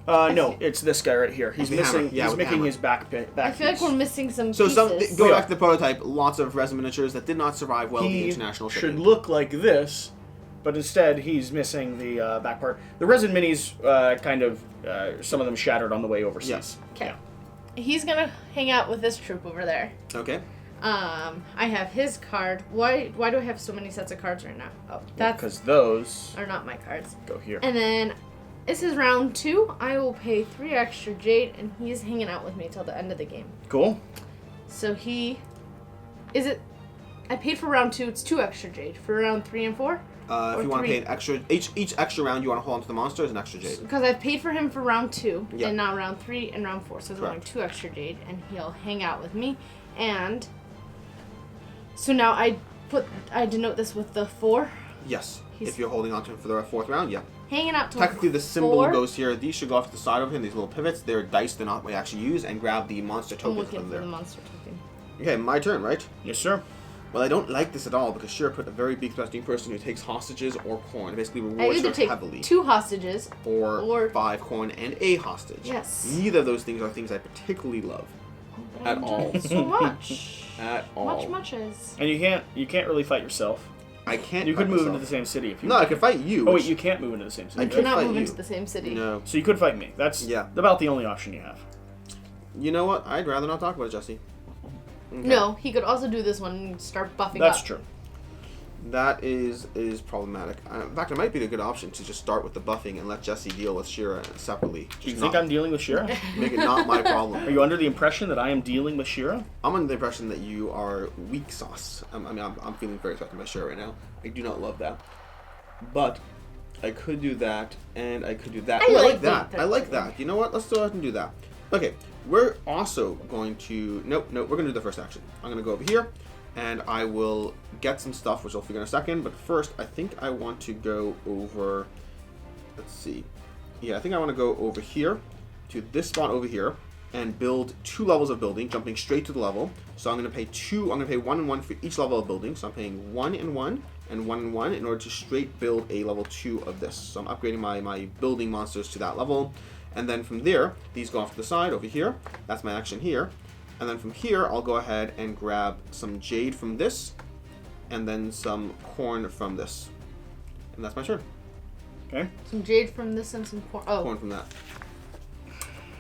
No, it's this guy right here. He's The missing. hammer. Yeah, he's with the making hammer. his back I feel like piece. we're missing some So pieces. go Yeah. back to the prototype. Lots of resin miniatures that did not survive well the He international should shipping. look like this, but instead he's missing the back part. The resin minis, some of them shattered on the way overseas. Yes. Okay. He's gonna hang out with this troop over there. Okay. I have his card. Why do I have so many sets of cards right now? Oh, that's Because those are not my cards. go here. And then this is round 2. I will pay 3 extra jade, and he's hanging out with me till the end of the game. Cool. So I paid for round 2. It's 2 extra jade for round 3 and 4. If you want to 3. pay an extra, each extra round you want to hold on to the monster is an extra jade. Because I've paid for him for round 2, Yep. and now round 3 and round 4. So it's only Correct. 2 extra jade, and he'll hang out with me. And so now I denote this with the 4. Yes. He's- If you're holding on to him for the 4th round, yeah. Hanging out till Technically, the symbol 4. goes here. These should go off to the side of him. These little pivots. They're dice. They're not what we actually use. And grab the monster I'm tokens looking from for there. the monster token. Okay, my turn, right? Yes, sir. Well, I don't like this at all because Shira put a very big threatening person who takes hostages or corn. It basically I rewards either her take heavily 2 hostages. for or- 5 corn and a hostage. Yes. Neither of those things are things I particularly love. But I At enjoy all. it so much. At all. Much as. And you can't really fight yourself. I can't. You could fight move myself. into the same city if you. No, I could fight you. Oh wait, which- you can't move into the same city. I right? could Cannot fight move you. into the same city. No. So you could fight me. That's Yeah. about the only option you have. You know what? I'd rather not talk about it, Jesse. Okay. No, he could also do this one and start buffing That's up. true. That is problematic. In fact, it might be a good option to just start with the buffing and let Jesse deal with Shira separately. Do you Just think not- I'm dealing with Shira? make it not my problem? Are you under the impression that I am dealing with Shira? I'm under the impression that you are weak sauce. I'm feeling very threatened by Shira right now. I do not love that. But I could do that, and I could do that. I Ooh, I like like that. that. I like that. You know what? Let's go ahead and do that. Okay, we're also going to... Nope, we're going to do the first action. I'm going to go over here, and I will get some stuff, which I'll figure in a second. But first, I think I want to go over... Let's see. Yeah, I think I want to go over here to this spot over here and build 2 levels of building, jumping straight to the level. So I'm going to pay 1 and 1 for each level of building. So I'm paying 1 and 1 and 1 and 1 in order to straight build a level 2 of this. So I'm upgrading my building monsters to that level. And then from there, these go off to the side over here. That's my action here. And then from here, I'll go ahead and grab some jade from this and then some corn from this. And that's my turn. Okay. Some jade from this and some corn. Oh, Corn from that.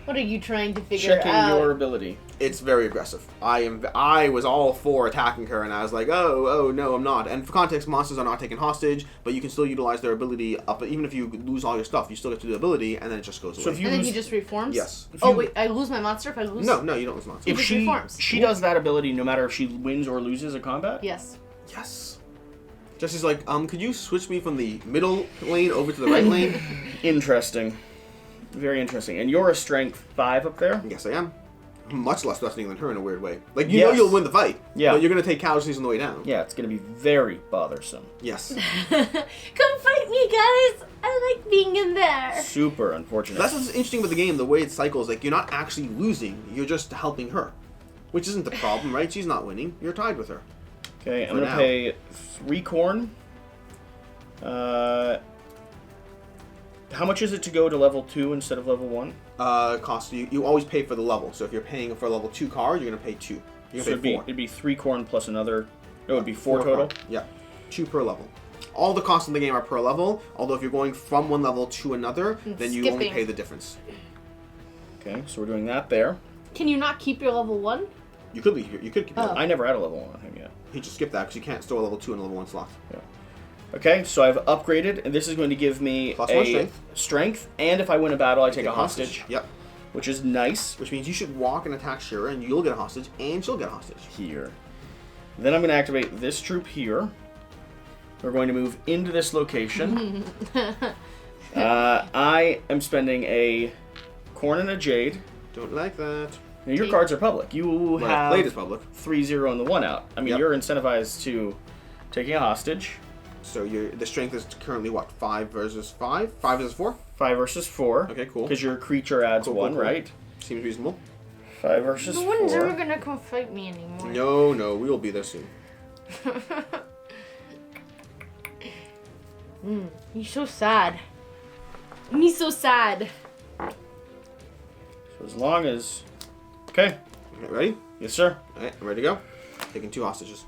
what are you trying to figure Checking out? your ability. It's very aggressive. I was all for attacking her, and I was like, oh, no, I'm not. And for context, monsters are not taken hostage, but you can still utilize their ability up. Even if you lose all your stuff, you still get to do the ability, and then it just goes away. So if you And then lose, he just reforms? Yes. Oh, wait, I lose my monster if I lose? No, you don't lose monsters. if just she reforms. she does that ability no matter if she wins or loses a combat. Yes. Yes. Jesse's like, could you switch me from the middle lane over to the right lane? Interesting. Very interesting. And you're a strength 5 up there? Yes, I am. Much less threatening than her in a weird way. Like, you Yes. know you'll win the fight. Yeah. But you're going to take casualties on the way down. Yeah, it's going to be very bothersome. Yes. Come fight me, guys! I like being in there. Super unfortunate. That's what's interesting with the game, the way it cycles. Like, you're not actually losing, you're just helping her. Which isn't the problem, right? She's not winning. You're tied with her. Okay, I'm For going to now. pay 3 corn. How much is it to go to level 2 instead of level 1? Cost you always pay for the level. So if you're paying for a level 2 card, you're going to pay 2. You're So going to pay 4. it'd be 3 corn plus another... No, it'd be 4 total? Card. Yeah. 2 per level. All the costs in the game are per level, although if you're going from one level to another, then you only pay the difference. Okay, so we're doing that there. Can you not keep your level 1? You could leave here. You could keep it. I never had a level 1 on him yet. You just skip that because you can't store a level 2 and a level 1 slot. Yeah. Okay, so I've upgraded, and this is going to give me Plus a 1 strength. and if I win a battle, I take a hostage. Yep. Which is nice. Which means you should walk and attack Shira, and you'll get a hostage, and she'll get a hostage. Here. Then I'm going to activate this troop here. We're going to move into this location. I am spending a corn and a jade. Don't like that. Now, your cards are public. You have Blade is public. 3-0 and the 1 out. I mean, Yep. you're incentivized to taking a hostage. So the strength is currently what? 5 versus 5? 5 versus 4? 5 versus 4. Okay, cool. Because your creature adds Cool, 1, cool. right? Seems reasonable. 5 versus No 4. one's ever gonna come fight me anymore. No, we will be there soon. You're so sad. Me so sad. So as long as... Okay. Okay, ready? Yes, sir. Alright, I'm ready to go. Taking 2 hostages.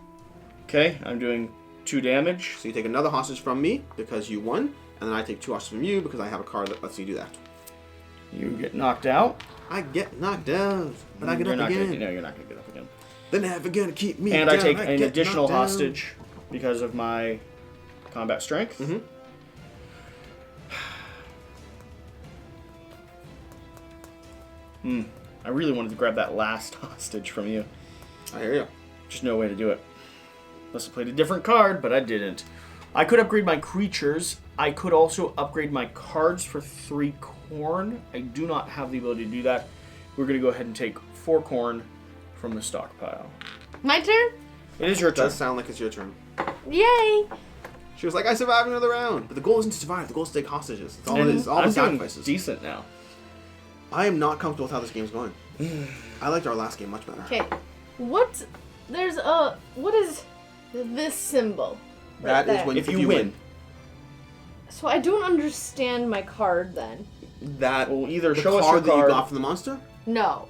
Okay, I'm doing 2 damage. So you take another hostage from me because you won, and then I take 2 hostages from you because I have a card that lets you do that. You get knocked out. I get knocked down, but I get You're up not again. Gonna, no, you're not going to get up again. They're never gonna keep me And down. I take an get additional knocked down. hostage because of my combat strength. Mm-hmm. I really wanted to grab that last hostage from you. I hear you. Just no way to do it. Must have played a different card, but I didn't. I could upgrade my creatures. I could also upgrade my cards for 3 corn. I do not have the ability to do that. We're going to go ahead and take 4 corn from the stockpile. My turn? It is your It turn. does sound like it's your turn. Yay! She was like, I survived another round. But the goal isn't to survive. The goal is to take hostages. It's all it is. All I'm the doing sacrifices. decent now. I am not comfortable with how this game's going. I liked our last game much better. Okay. What is this symbol? That is there? when If you win. So I don't understand my card then. That Well, either the show us your card that you card. got from the monster? No.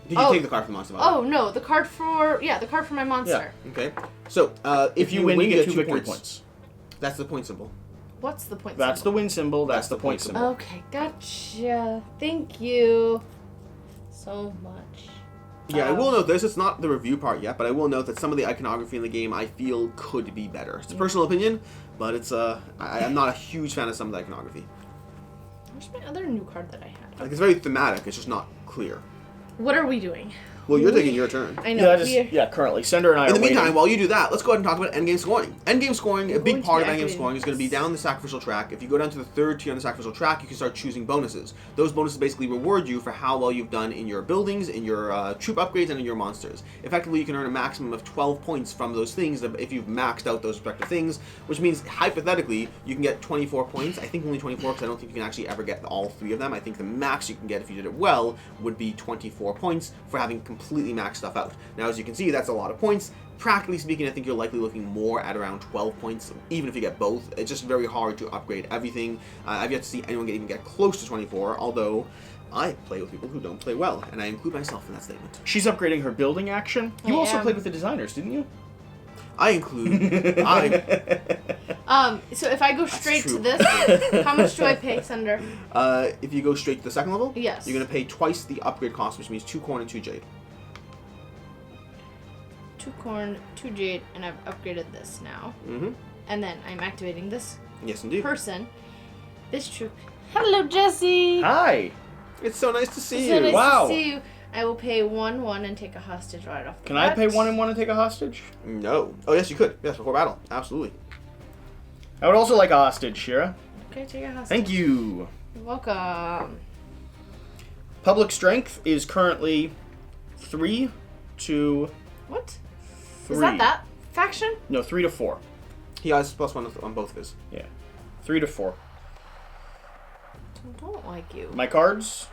Did you Oh. take the card from the monster? by the way? Oh no, the card for my monster. Okay. So, If you win, you get 2 victory points. That's the point symbol. What's the point That's the symbol? win symbol. That's the point symbol. Okay, gotcha. Thank you so much. Yeah, I will note this. It's not the review part yet, but I will note that some of the iconography in the game I feel could be better. It's a personal opinion, but it's I'm not a huge fan of some of the iconography. Where's my other new card that I had? Like, it's very thematic. It's just not clear. What are we doing? Well, you're taking your turn. I know. Currently. Sender and I In are the meantime, waiting. while you do that, let's go ahead and talk about endgame scoring. Endgame scoring, a We're big going to part be of endgame activating scoring is going to be down the sacrificial track. If you go down to the 3rd tier on the sacrificial track, you can start choosing bonuses. Those bonuses basically reward you for how well you've done in your buildings, in your troop upgrades, and in your monsters. Effectively, you can earn a maximum of 12 points from those things if you've maxed out those respective things, which means, hypothetically, you can get 24 points. I think only 24 because I don't think you can actually ever get all 3 of them. I think the max you can get if you did it well would be 24 points for having completely maxed stuff out. Now, as you can see, that's a lot of points. Practically speaking, I think you're likely looking more at around 12 points, even if you get both. It's just very hard to upgrade everything. I've yet to see anyone even get close to 24, although I play with people who don't play well, and I include myself in that statement. She's upgrading her building action. You I also am. played with the designers, didn't you? I include... So if I go straight true. to this, how much do I pay, Sender? if you go straight to the second level, Yes. you're going to pay twice the upgrade cost, which means 2 corn and 2 jade. 2 corn, 2 jade, and I've upgraded this now. Mm-hmm. And then I'm activating this Yes, indeed. person. This troop. Hello, Jesse. Hi. It's so nice to see So you. nice Wow. to see you. I will pay 1/1 and take a hostage right off the Can I bat. pay 1 and 1 and take a hostage? No. Oh, yes, you could. Yes, before battle. Absolutely. I would also like a hostage, Shira. Okay, take a hostage. Thank you. You're welcome. Public strength is currently 3 to What? 3. Is that faction? No, 3 to 4. He has +1 on both of his. Yeah. 3 to 4. I don't like you. My cards.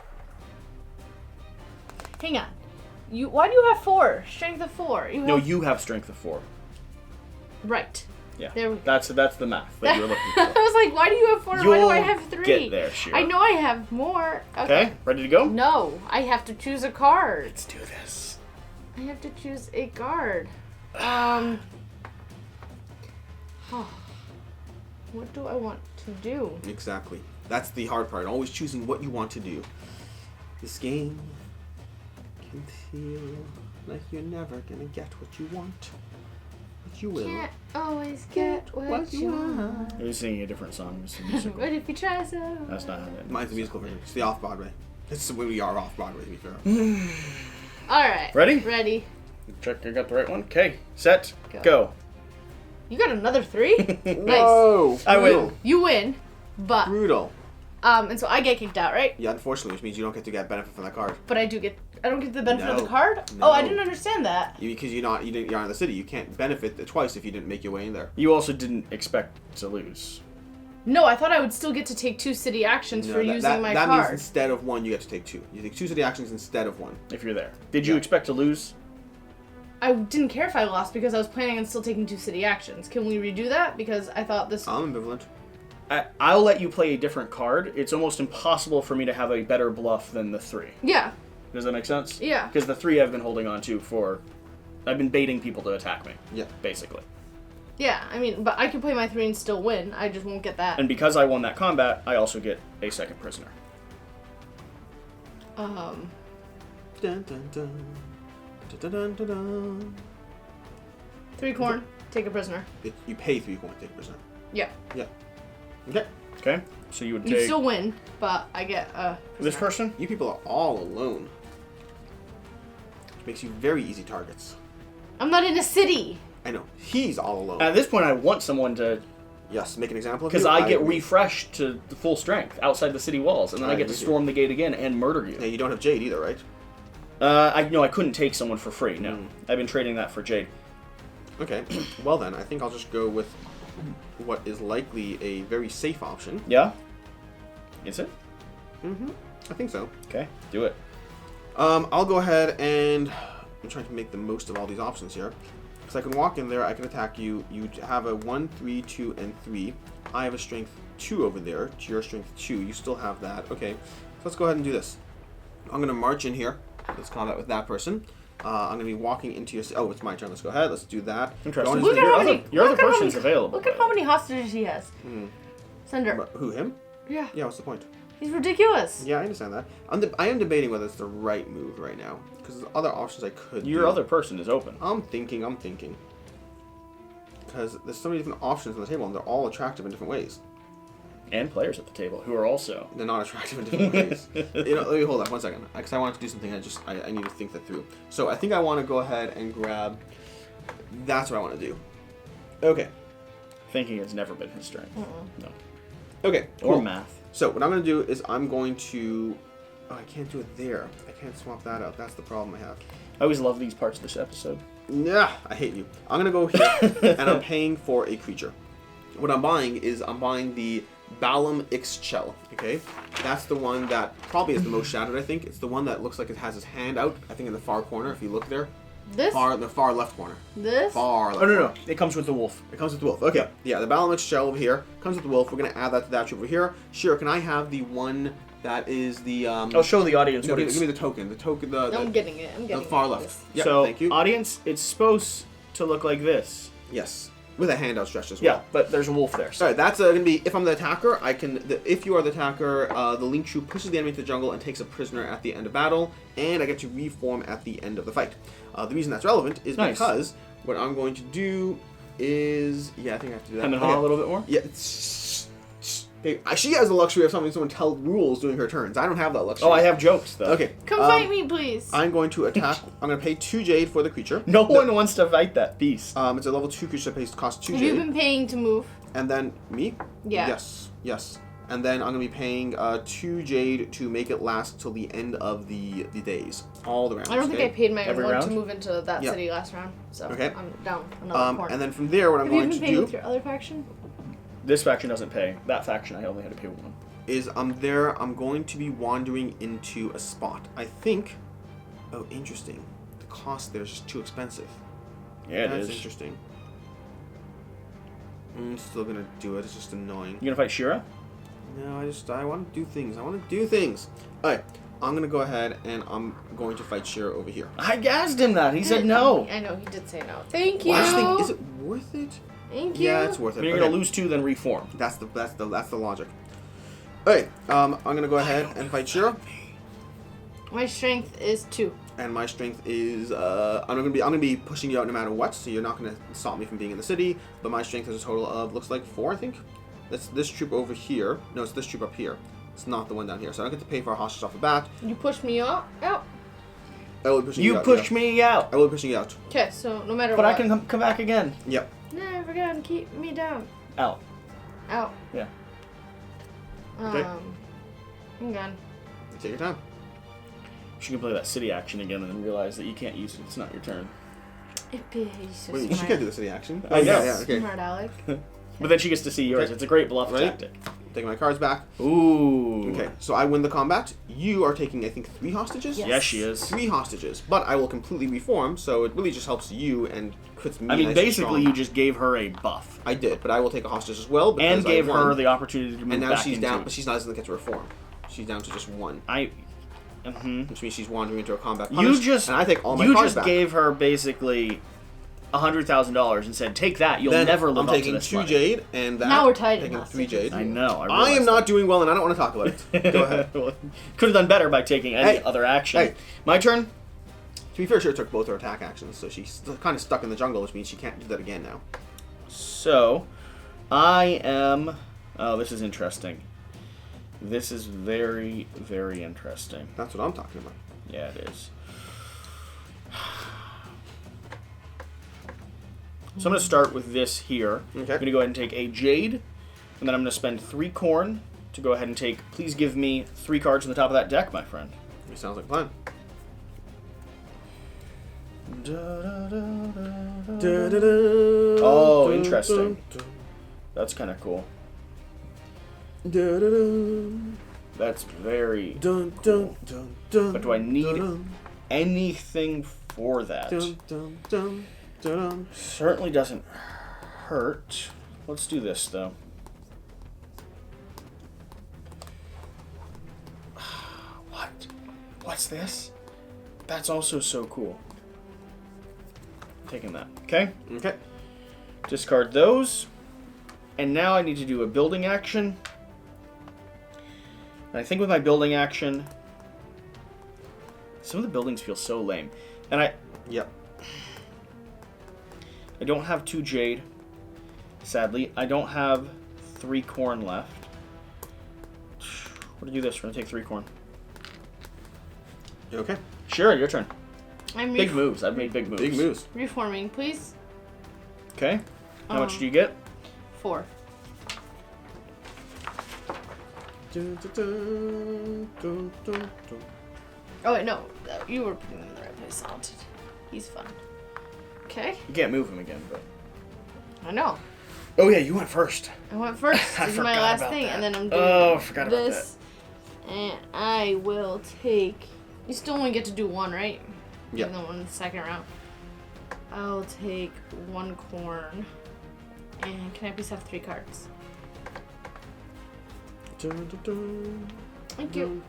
Hang on. Why do you have 4? Strength of 4. No, you have strength of 4. Right. Yeah. There we go. That's the math that you were looking I for. was like, why do you have 4? Why do I have 3? Get there, Shira. I know I have more. Okay, ready to go? No, I have to choose a card. Let's do this. I have to choose a card. What do I want to do? Exactly. That's the hard part. Always choosing what you want to do. This game can feel like you're never gonna get what you want. But you will. Can't always get what you want. You're singing a different song. It's a musical. But if you try so. That's not how that. Mine's the musical version. It's the off-Broadway. It's when we are off-Broadway, to be fair. Alright. Ready? Ready. Check I got the right one. Okay, set, go. You got another 3? Nice. Whoa! I win. You win, but Brutal. and so I get kicked out, right? Yeah, unfortunately, which means you don't get to get benefit from that card. But I don't get the benefit of No. the card? No. Oh, I didn't understand that. Because you're not in the city. You can't benefit twice if you didn't make your way in there. You also didn't expect to lose. No, I thought I would still get to take 2 city actions for using my that means card. instead of 1, you get to take 2. You take 2 city actions instead of 1. If you're there. Did you Yeah. expect to lose? I didn't care if I lost because I was planning on still taking 2 city actions. Can we redo that? Because I thought this... I'm ambivalent. I'll let you play a different card. It's almost impossible for me to have a better bluff than the 3. Yeah. Does that make sense? Yeah. Because the 3 I've been holding on to for... I've been baiting people to attack me. Yeah. Basically. Yeah, I mean, but I can play my 3 and still win. I just won't get that. And because I won that combat, I also get a second prisoner. Dun, dun, dun. Dun, dun, dun, dun. 3 corn, take a prisoner. You pay 3 coins, take a percent. Yeah. Yeah. Okay. Okay? So you would You take still win, but I get a this prisoner. person? You people are all alone. Which makes you very easy targets. I'm not in a city. I know. He's all alone. At this point, I want someone to... Yes, make an example of Because you. I get agree. refreshed to the full strength outside the city walls, and then I get to agree. storm the gate again and murder Yeah, you. you don't have Jade either, right? I couldn't take someone for free, no. Mm. I've been trading that for Jade. Okay. Well then, I think I'll just go with what is likely a very safe option. Yeah? Is it? Mm-hmm. I think so. Okay, do it. I'll go ahead and... I'm trying to make the most of all these options here. Because I can walk in there, I can attack you. You have a 1, 3, 2, and 3. I have a strength 2 over there. To your strength 2. You still have that. Okay. So let's go ahead and do this. I'm going to march in here. Let's combat with that person. I'm going to be walking into your... Oh, it's my turn. Let's go ahead. Let's do that. Interesting. Go Look into at the- how many. Your other look at how person's many- available. Look at how many hostages he has. Send her. Who, him? Yeah. Yeah, what's the point? He's ridiculous. Yeah, I understand that. I am debating whether it's the right move right now. Because there's other options I could Your do. other person is open. I'm thinking. Because there's so many different options on the table, and they're all attractive in different ways. And players at the table who are also... They're not attractive in different ways. Let me hold on 1 second. Because I wanted to do something, I need to think that through. So I think I want to go ahead and grab... That's what I want to do. Okay. Thinking has never been his strength. No. Okay, Or cool. math. So what I'm going to do is I'm going to... Oh, I can't do it there. I can't swap that out. That's the problem I have. I always love these parts of this episode. Nah, I hate you. I'm gonna go here, and I'm paying for a creature. What I'm buying is the Balam Ixchel. Okay, that's the one that probably is the most shattered. I think it's the one that looks like it has his hand out. I think in the far corner. If you look there, This. the far left corner. This. Far left. Oh, no, corner. no. It comes with the wolf. It comes with the wolf. Okay. Yeah, the Balam Ixchel over here comes with the wolf. We're gonna add that to that over here. Sure. Can I have the one that is the? I'll show the audience No, what give it's... me the token. The token. I'm getting it. I'm The getting far it. left. Yeah. So, Thank you. audience, it's supposed to look like this. Yes. With a hand outstretched as Yeah, well. but there's a wolf there. So. Alright, that's going to be, if I'm the attacker, if you are the attacker, the Link Troop pushes the enemy into the jungle and takes a prisoner at the end of battle, and I get to reform at the end of the fight. The reason that's relevant is Nice. because what I'm going to do is, yeah, I think I have to do that. Hem and haw a little bit more? Yeah, Okay, she has the luxury of having someone tell rules during her turns. I don't have that luxury. Oh, I have jokes, though. Okay. Come fight me, please. I'm going to attack. I'm going to pay 2 jade for the creature. No one wants to fight that beast. It's a level 2 creature that costs 2 Have jade. you been paying to move? And then me? Yeah. Yes. And then I'm going to be paying 2 jade to make it last till the end of the days. All the rounds. I don't think I paid my Every one round? to move into that city last round. So Okay. I'm down another corner. And then from there, what I'm Have you going been to paying do with your other faction? This faction doesn't pay. That faction, I only had to pay one. is I'm going to be wandering into a spot. I think. Oh, interesting. The cost there is just too expensive. Yeah, That's it is. interesting. I'm still gonna do it. It's just annoying. You gonna fight Shira? No, I want to do things. Alright, I'm gonna go ahead and I'm going to fight Shira over here. I gassed him that. He said no. I know, he did say no. Thank you. Well, I just think, is it worth it? Thank you. Yeah, it's worth I it. mean, you're Okay. gonna lose 2, then reform. That's the logic. Alright, I'm gonna go ahead and fight Shira. My strength is 2. And my strength is I'm gonna be pushing you out no matter what, so you're not gonna stop me from being in the city. But my strength is a total of looks like 4, I think. That's this troop over here. No, it's this troop up here. It's not the one down here. So I don't get to pay for a hostage off the bat. You pushed me out? I will be pushing you You out. pushed me out. I will be pushing you out. Okay, so no matter But what. I can come back again. Yep. Never gonna keep me down. Out. Out. Yeah. Okay. I'm gone. Take your time. You can play that city action again and then realize that you can't use it. It's not your turn. Wait, she can't do the city action. I know. Yeah, okay. Smart Alec. But then she gets to see yours. Okay. It's a great bluff Ready? tactic. Taking my cards back. Ooh. Okay, so I win the combat. You are taking, I think, 3 hostages? Yes. Yes, she is. 3 hostages. But I will completely reform, so it really just helps you and puts me I mean, nice and basically, strong. you just gave her a buff. I did, but I will take a hostage as well because And gave I won. her the opportunity to move And now back she's into down, but she's not doesn't get to reform. She's down to just 1, which means she's wandering into a combat. You punish, just and I take all my you cards just back. gave her basically $100,000 and said, "Take that. You'll Then never live I'm up to taking this 2 money." jade and that. Now we're tied in taking 3 hostages. jade. I know. I am not doing well, and I don't want to talk about it. Go ahead. Could have done better by taking any Hey. other action. Hey. My turn. To be fair, she took both her attack actions, so she's kind of stuck in the jungle, which means she can't do that again now. So, I am. Oh, this is interesting. This is very, very interesting. That's what I'm talking about. Yeah, it is. So I'm going to start with this here. Okay. I'm going to go ahead and take a jade, and then I'm going to spend 3 corn to go ahead and take. Please give me 3 cards on the top of that deck, my friend. It sounds like a plan. Oh, interesting. That's kind of cool. That's very. Cool. But do I need anything for that? Certainly doesn't hurt. Let's do this though. What? What's this? That's also so cool. Taking that. Okay. Okay. Discard those. And now I need to do a building action. And I think with my building action, some of the buildings feel so lame. And I don't have 2 jade. Sadly, I don't have 3 corn left. We're gonna do this. We're gonna take 3 corn. You okay? Sure, your turn. I'm Big moves. I've made big moves. Big moves. reforming, please. Okay. How much do you get? 4. Oh wait, no, you were putting them in the right place. Salted. He's fun. Okay, You can't move him again, but. I know. Oh yeah, you went first. I went first. I This is my forgot last about thing, that. and then I'm doing Oh, I forgot about this. And I will take. You still only get to do 1, right? Yeah. Even though in the second round. I'll take 1 corn. And can I please have 3 cards? Thank you.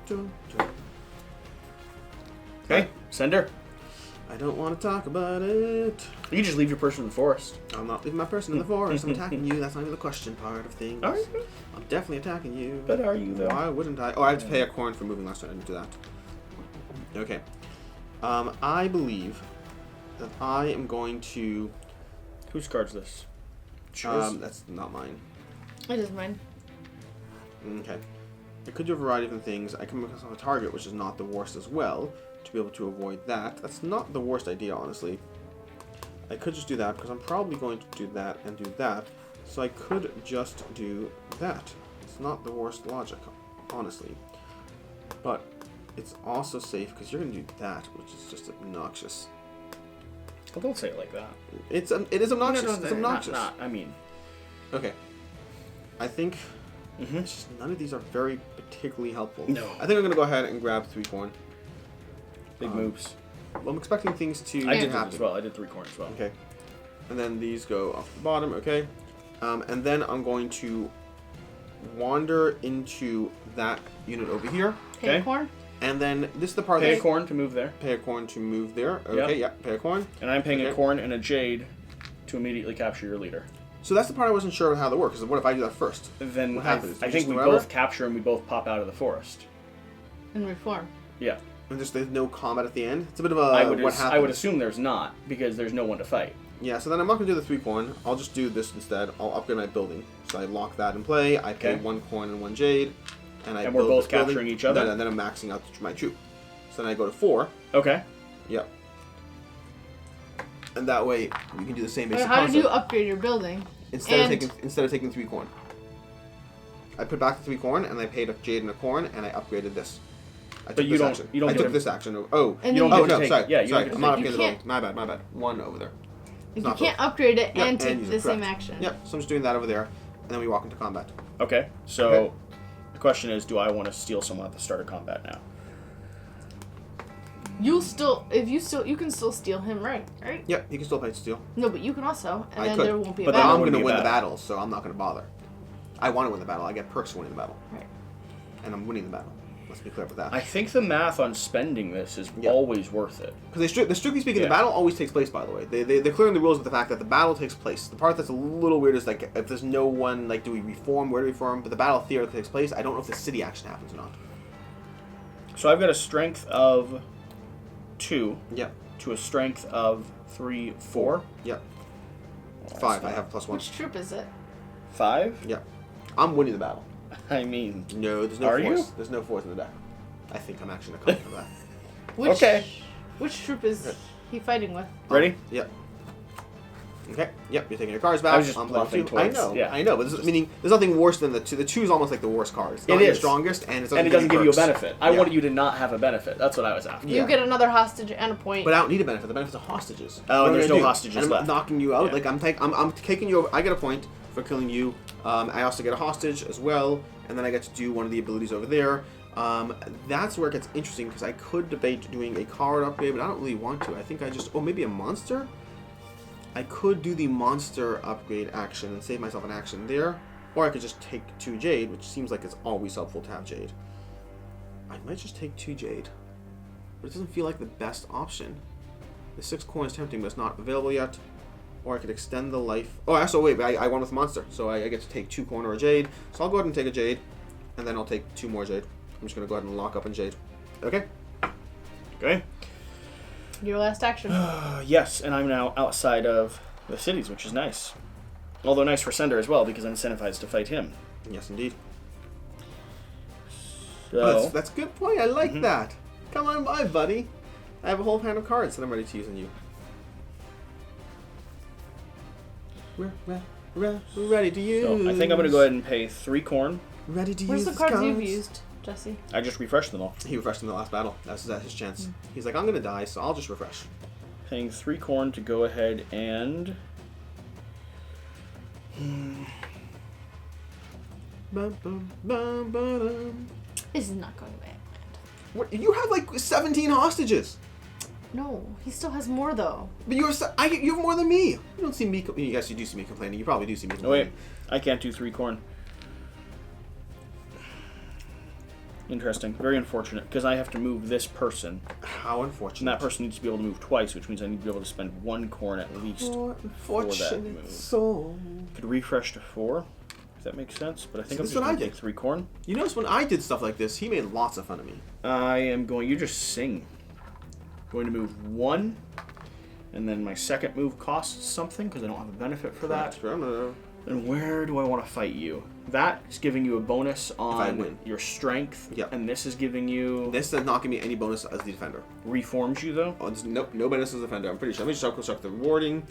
Okay, send her. I don't want to talk about it. You can just leave your person in the forest. I'm not leaving my person in the forest. I'm attacking you. That's not even the question part of things. Are you? I'm definitely attacking you. But are you though? Why wouldn't I? Oh, I have to pay a corn for moving last time. I didn't do that. Okay. I believe that I am going to. Whose card's this? That's not mine. It is mine. Okay. I could do a variety of different things. I can make myself a target, which is not the worst as well, to be able to avoid that. That's not the worst idea, honestly. I could just do that, because I'm probably going to do that and do that. So I could just do that. It's not the worst logic, honestly. But it's also safe, because you're going to do that, which is just obnoxious. Well, don't say it like that. It is obnoxious. No, It's obnoxious. I mean... Okay. I think it's just none of these are very particularly helpful. No. I think I'm going to go ahead and grab 3 corn. Big moves. Well, I'm expecting things to I did happen. that as well. I did 3 corn as well. Okay. And then these go off the bottom, okay. And then I'm going to wander into that unit over here. Pay Okay. corn. And then this is the part Pay a that's... corn to move there. Pay a corn to move there. Okay, yeah, pay a corn. And I'm paying Okay. a corn and a jade to immediately capture your leader. So that's the part I wasn't sure how that works. Is what if I do that first? Then What happens? I You think just we whatever? both capture and we both pop out of the forest. And reform. Yeah. And there's no combat at the end? It's a bit of a... I what happens? would assume there's not, because there's no one to fight. Yeah, so then I'm not going to do the 3 corn. I'll just do this instead. I'll upgrade my building. So I lock that in play. I pay Okay. 1 corn and 1 jade. And we're build both this building. capturing each other? Then I'm maxing out my troop. So then I go to 4. Okay. Yep. And that way we can do the same basic How did concept. you upgrade your building? Instead of taking 3 corn. I put back the 3 corn and I paid a jade and a corn and I upgraded this. I took you this don't- action. you don't I get took to- this action. Oh. And You don't then Oh get to no, take- sorry. yeah, you sorry. don't get I'm to not take- upgrading you the can't- building. My bad. 1 over there. You not can't both. upgrade it Yep, and take use the it, same correct. action. Yep, so I'm just doing that over there, and then we walk into combat. Okay. So Okay. the question is, do I want to steal someone at the start of combat now? You can still steal him, right? Yep, you can still play steel. No, but you can also, and I then could. there won't be a But But then battle. I'm wouldn't going to be win a the battle. battle, so I'm not going to bother. I want to win the battle. I get perks for winning the battle. Right. And I'm winning the battle. Let's be clear with that. I think the math on spending this is Yeah. always worth it. Because strictly speaking, Yeah. the battle always takes place, by the way. They're clearing the rules with the fact that the battle takes place. The part that's a little weird is, like, if there's no one, like, do we reform? Where do we reform? But the battle theoretically takes place. I don't know if the city action happens or not. So I've got a strength of 2 Yep. to a strength of 3, 4. Yep. Well, 5. that's I have +1. Which troop is it? 5? Yep. I'm winning the battle. I mean, No, there's no Are force. you? There's no force in the deck. I think I'm actually going to come from that. Which, Okay. Which troop is he fighting with? ready? Yep. Okay. Yep. You're taking your cards back. I was just I'm playing bluffing 2. I towards- know. yeah. I know. But meaning there's nothing worse than the 2. The 2 is almost like the worst card. It's not It your is. strongest, and it And it doesn't give you a perks. benefit. I Yeah. wanted you to not have a benefit. That's what I was after. Yeah. You get another hostage and a point. But I don't need a benefit. The benefit's are hostages. Oh, What and am I there's gonna no do? hostages And I'm left. knocking you out. Yeah. Like I'm taking you over. I get a point for killing you. I also get a hostage as well, and then I get to do one of the abilities over there. That's where it gets interesting because I could debate doing a card upgrade, but I don't really want to. I think I just maybe a monster. I could do the monster upgrade action and save myself an action there, or I could just take 2 jade, which seems like it's always helpful to have jade. I might just take 2 jade, but it doesn't feel like the best option. The 6 coin is tempting, but it's not available yet. Or I could extend the life. Oh, also wait, I won with monster, so I get to take 2 coin or a jade. So I'll go ahead and take a jade, and then I'll take 2 more jade. I'm just gonna go ahead and lock up in jade. Okay. Okay. Your last action. Yes, and I'm now outside of the cities, which is nice. Although nice for Sender as well, because I'm incentivized to fight him. Yes, indeed. So, Oh, that's a good point. I like that. Come on by, buddy. I have a whole hand of cards that I'm ready to use on you. We're ready to use. so I think I'm going to go ahead and pay 3 corn. Ready to Where's use the these cards you've used, Jesse? I just refreshed them all. He refreshed in the last battle. That's his chance. He's like, I'm gonna die, so I'll just refresh. Paying 3 corn to go ahead and... Bum, bum, bum, ba-dum. This is not going away. What? You have like 17 hostages, No, he still has more though. but you have more than me. You don't see me. Yes, you do see me complaining. You probably do see me Oh wait, complaining. I can't do 3 corn. Interesting. Very unfortunate, because I have to move this person. How And unfortunate. that person needs to be able to move twice, which means I need to be able to spend 1 corn at least. Poor for that unfortunate move. soul. Could refresh to 4, if that makes sense. But I think See, I'm this just is what going I to did. take 3 corn. You notice when I did stuff like this, he made lots of fun of me. I am going... You just sing. Going to move 1, and then my second move costs something, because I don't have a benefit for that. Correct. And where do I want to fight you? That is giving you a bonus If I on win. your strength. Yep. And this is giving you... This does not give me any bonus as the defender. Reforms you, though? Oh, nope, no bonus as the defender. I'm pretty sure. Let me just construct the rewarding.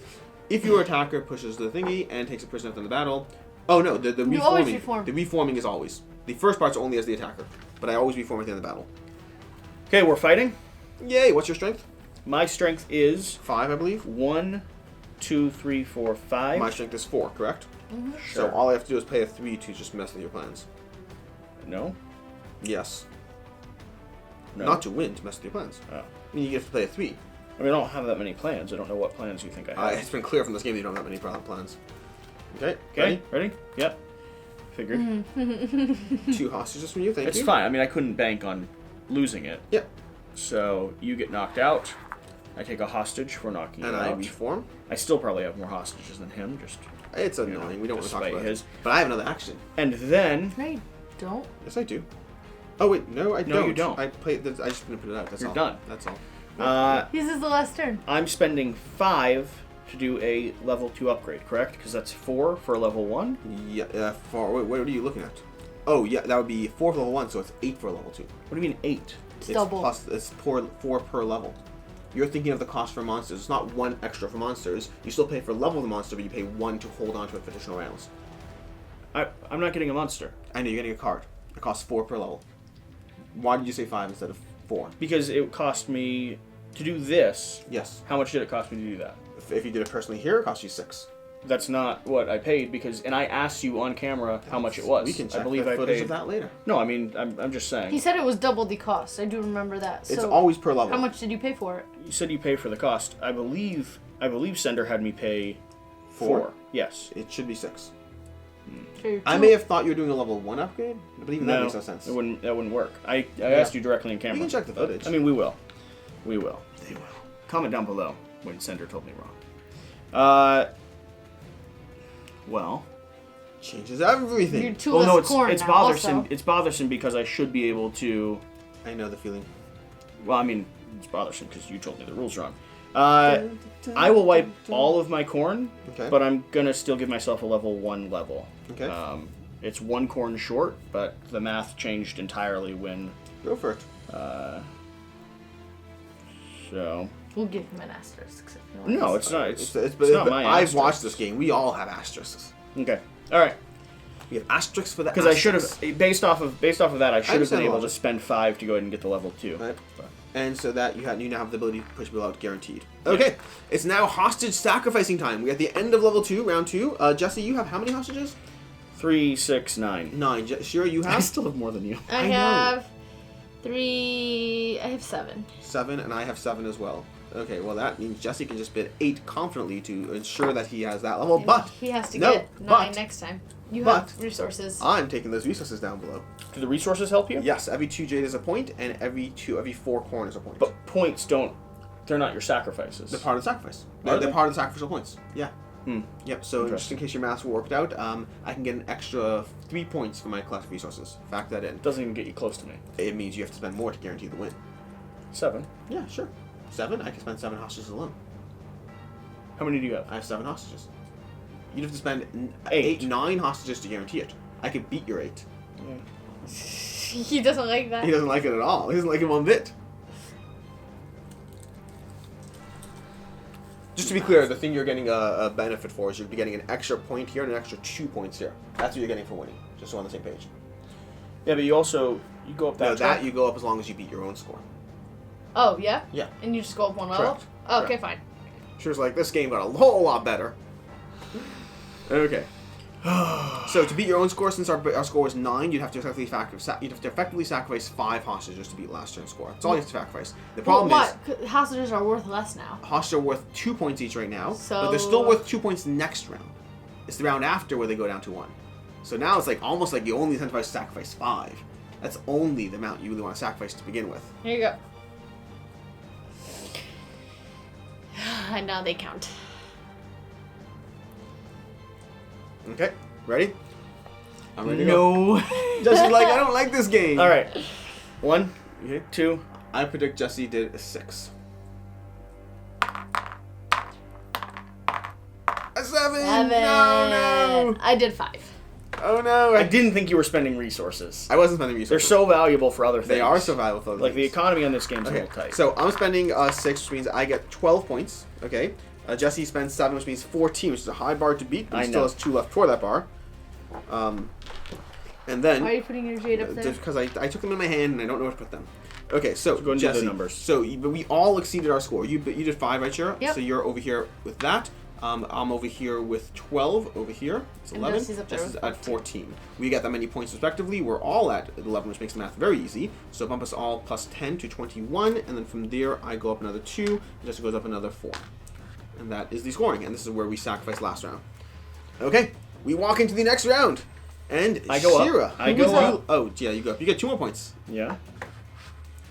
If your attacker pushes the thingy and takes a prisoner in the battle... Oh, no, the reforming. You always reform. The reforming is always. The first part's only as the attacker. But I always reform at the end of the battle. Okay, we're fighting. Yay, what's your strength? My strength is 5, I believe. 1, 2, 3, 4, 5. My strength is 4, correct? Mm-hmm. So Sure. all I have to do is pay a 3 to just mess with your plans. No? Yes. No. Not to win, to mess with your plans. Oh. I mean, you have to play a 3. I mean, I don't have that many plans. I don't know what plans you think I have. It's been clear from this game that you don't have many plans. Okay, Okay, ready? Yep. Figured. Mm-hmm. 2 hostages from you, thank It's you. fine. I mean, I couldn't bank on losing it. Yep. So you get knocked out. I take a hostage for knocking And you I out. reform. I still probably have more hostages than him. Just It's you annoying. know, We don't want to talk despite about his. it. But I have another action. And then No, you don't. Yes, I do. Oh wait, no, I don't. No, you don't. I played. I just didn't put it out. That's You're all. done. That's all. This is the last turn. I'm spending 5 to do a level 2 upgrade, correct? Because that's 4 for a level 1. Yeah. Wait, what are you looking at? Oh yeah, that would be 4 for level 1, so it's 8 for level 2. What do you mean 8? It's It's double. plus. It's 4 per level. You're thinking of the cost for monsters. It's not 1 extra for monsters. You still pay for level of the monster, but you pay 1 to hold on to it for additional rounds. I'm not getting a monster. I know you're getting a card. It costs 4 per level. Why did you say 5 instead of 4? Because it cost me to do this. Yes. How much did it cost me to do that? If you did it personally here, it costs you 6. That's not what I paid because, and I asked you on camera how much it was. We can check I believe the I footage paid. of that later. No, I mean I'm just saying. He said it was double the cost. I do remember that. So It's always per level. how much did you pay for it? You said you pay for the cost. I believe Sender had me pay 4? 4. Yes. It should be 6. For I two- may have thought you were doing a level 1 upgrade, but even that No, makes no sense. that wouldn't work. I asked you directly in camera. You can check the footage. I mean, we will. We will. They will. Comment down below when Sender told me wrong. Well. Changes everything. You're too Well, less no, it's corn it's now, bothersome. also. It's bothersome because I should be able to. I know the feeling. Well, I mean, it's bothersome because you told me the rules wrong. I will wipe all of my corn, Okay. but I'm gonna still give myself a level 1 level. Okay. It's 1 corn short, but the math changed entirely when. Go for it. So. We'll give him an asterisk. if he No, wants. it's not. It's But not my. I've asterisk. watched this game. We all have asterisks. Okay. All right. We have asterisks for the Because I should have, based off of that, I should have understand been able to logic. spend 5 to go ahead and get the level 2. Right. And so that you now have the ability to push people out guaranteed. Okay. It's now hostage sacrificing time. We're at the end of level 2, round 2. Jesse, you have how many hostages? 3, 6, 9. 9. Shira, you I have still have more than you. I I know. have 3. I have 7. 7, and I have 7 as well. Okay, well that means Jesse can just bid 8 confidently to ensure that he has that level, And but he has to no, get 9 but- next time. You but- have resources. I'm taking those resources down below. Do the resources help you? Yes, every 2 jade is a point, and every 4 corn is a point. But points don't. They're not your sacrifices. They're part of the sacrifice. Are They're they? part of the sacrificial points. Yeah. Hmm. Yep, so just Interesting. in case your maths worked out, I can get an extra 3 points for my collective resources. Factor that in. Doesn't even get you close to me. It means you have to spend more to guarantee the win. 7. Yeah, sure. 7? I can spend 7 hostages alone. How many do you have? I have 7 hostages. You'd have to spend 8. 9 hostages to guarantee it. I could beat your 8. He doesn't like that. He doesn't like it at all. He doesn't like it one bit. Just to be clear, the thing you're getting a benefit for is you'll be getting an extra point here and an extra 2 points here. That's what you're getting for winning. Just so we're on the same page. Yeah, but you also go up that. No, track. that you go up as long as you beat your own score. Oh, yeah? Yeah. And you just go up 1 level? Correct. Oh, okay, Correct. fine. She was like, this game got a whole lot better. Okay. So to beat your own score, since our score was 9, you'd have to effectively sacrifice 5 hostages to beat last turn's score. That's all you have to sacrifice. The problem well, is, what? Hostages are worth less now. hostages are worth 2 points each right now, So- but they're still worth 2 points next round. It's the round after where they go down to 1. So now it's like almost like you only incentivize to sacrifice 5. That's only the amount you really want to sacrifice to begin with. Here you go. And now they count. Okay, ready? I'm ready to go. No. Jesse's like, I don't like this game. All right. 1, Okay. 2. I predict Jesse did a 6. A 7! 7. No, no! I did 5. Oh no! I didn't think you were spending resources. I wasn't spending resources. They're so valuable for other things. They are so valuable for other Like, the things. economy on this game's a little tight. So I'm spending 6, which means I get 12 points. Okay. Jesse spends 7, which means 14, which is a high bar to beat, but he still has 2 left for that bar. And then... Why are you putting your jade up there? Just because I took them in my hand and I don't know where to put them. Okay, so go and do Jesse, the numbers. So but we all exceeded our score. You did 5, right, Shira? Yep. So you're over here with that. I'm over here with 12 over here. It's 11. Jesse's at 14. We got that many points respectively. We're all at 11, which makes the math very easy. So bump us all plus 10 to 21, and then from there I go up another 2, and Jesse goes up another 4. And that is the scoring, and this is where we sacrificed last round. Okay, we walk into the next round. And I go Shira, up. I go up. Oh, yeah, you go up. You get 2 more points. Yeah.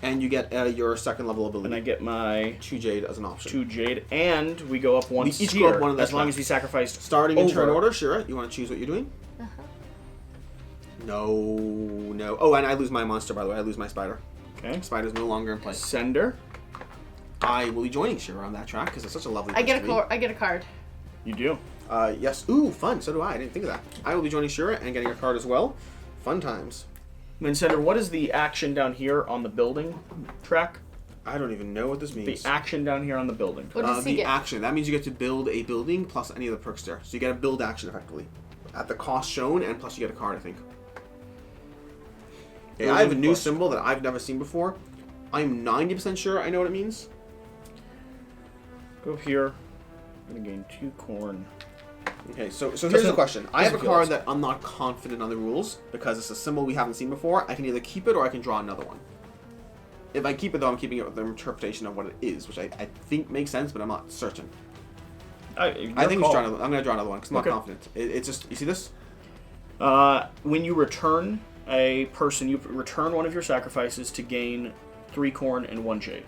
And you get your second level ability. And I get my 2 jade as an option. 2 jade, and we go up once We each here, go up one of as that long track. as we sacrificed Starting in over. turn order, Shira, you want to choose what you're doing? Uh-huh. No. Oh, and I lose my monster, by the way. I lose my spider. Okay. Spider's no longer in play. Sender. I will be joining Shira on that track because it's such a lovely I place get to I get a card. You do. be. Yes. Ooh, fun. So do I. I didn't think of that. I will be joining Shira and getting a card as well. Fun times. Then, Sender, what is the action down here on the building track? I don't even know what this means. The action down here on the building track. What does he The get? action. That means you get to build a building plus any of the perks there. So you get a build action effectively. At the cost shown, and plus you get a card, I think. Okay, I have a new Plus. symbol that I've never seen before. I'm 90% sure I know what it means. Go up here. I'm going to gain 2 corn. Okay, so here's the question. I have a doesn't feel card awesome. that I'm not confident on the rules because it's a symbol we haven't seen before. I can either keep it or I can draw another one. If I keep it, though, I'm keeping it with the interpretation of what it is, which I think makes sense, but I'm not certain. I think I'm going to draw another one because I'm not confident. It's just, you see this? When you return a person, you return one of your sacrifices to gain 3 corn and 1 jade.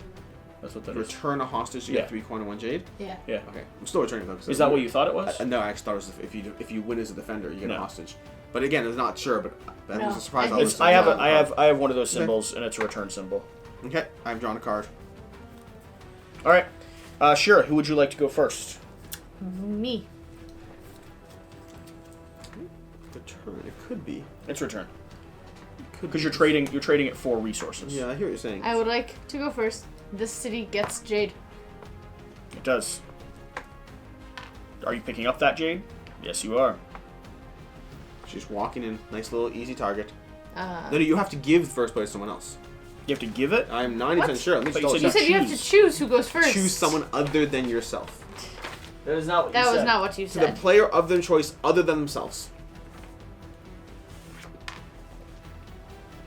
That's what that is. Return a hostage to get 3 corn and 1 jade? Yeah. Yeah. Okay, I'm still returning though. Is that what you thought it was? No, I actually thought it was if you win as a defender, you get No. a hostage. But again, I'm not sure, but that was a surprise. I have one of those symbols, and it's a return symbol. Okay, I've drawn a card. All right. Shira, who would you like to go first? Me. Return. It could be. It's return. Because you're trading it for resources. Yeah, I hear what you're saying. I would like to go first. This city gets jade. It does. Are you picking up that jade? Yes, you are. She's walking in. Nice little easy target. Uh, No, you have to give the first place to someone else. You have to give it? I'm 90% sure. At least But you double said you check. said you have to choose who goes first. Choose someone other than yourself. That is not what That was not what you To the said. player of their choice other than themselves.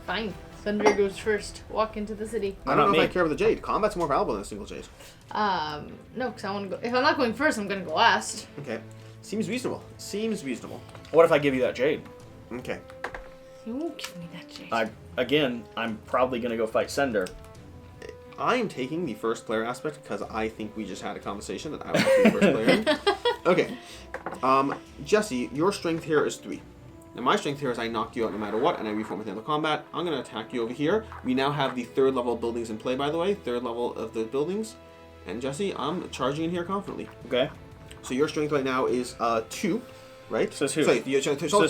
Fine. Thunder goes first. Walk into the city. I don't know Not if I me. care about the jade. Combat's more valuable than a single jade. No, because I want to go. If I'm not going first, I'm gonna go last. Okay. Seems reasonable. Seems reasonable. What if I give you that jade? Okay. You won't give me that jade. I'm probably going to go fight Sender. I am taking the first player aspect because I think we just had a conversation that I want to be the first player in. Okay. Jesse, your strength here is 3. Now my strength here is I knock you out no matter what, and I reform at the end of combat. I'm going to attack you over here. We now have the 3rd level buildings in play, by the way. 3rd level of the buildings. And Jesse, I'm charging in here confidently. Okay. So your strength right now is 2, right? Says who? Sorry, This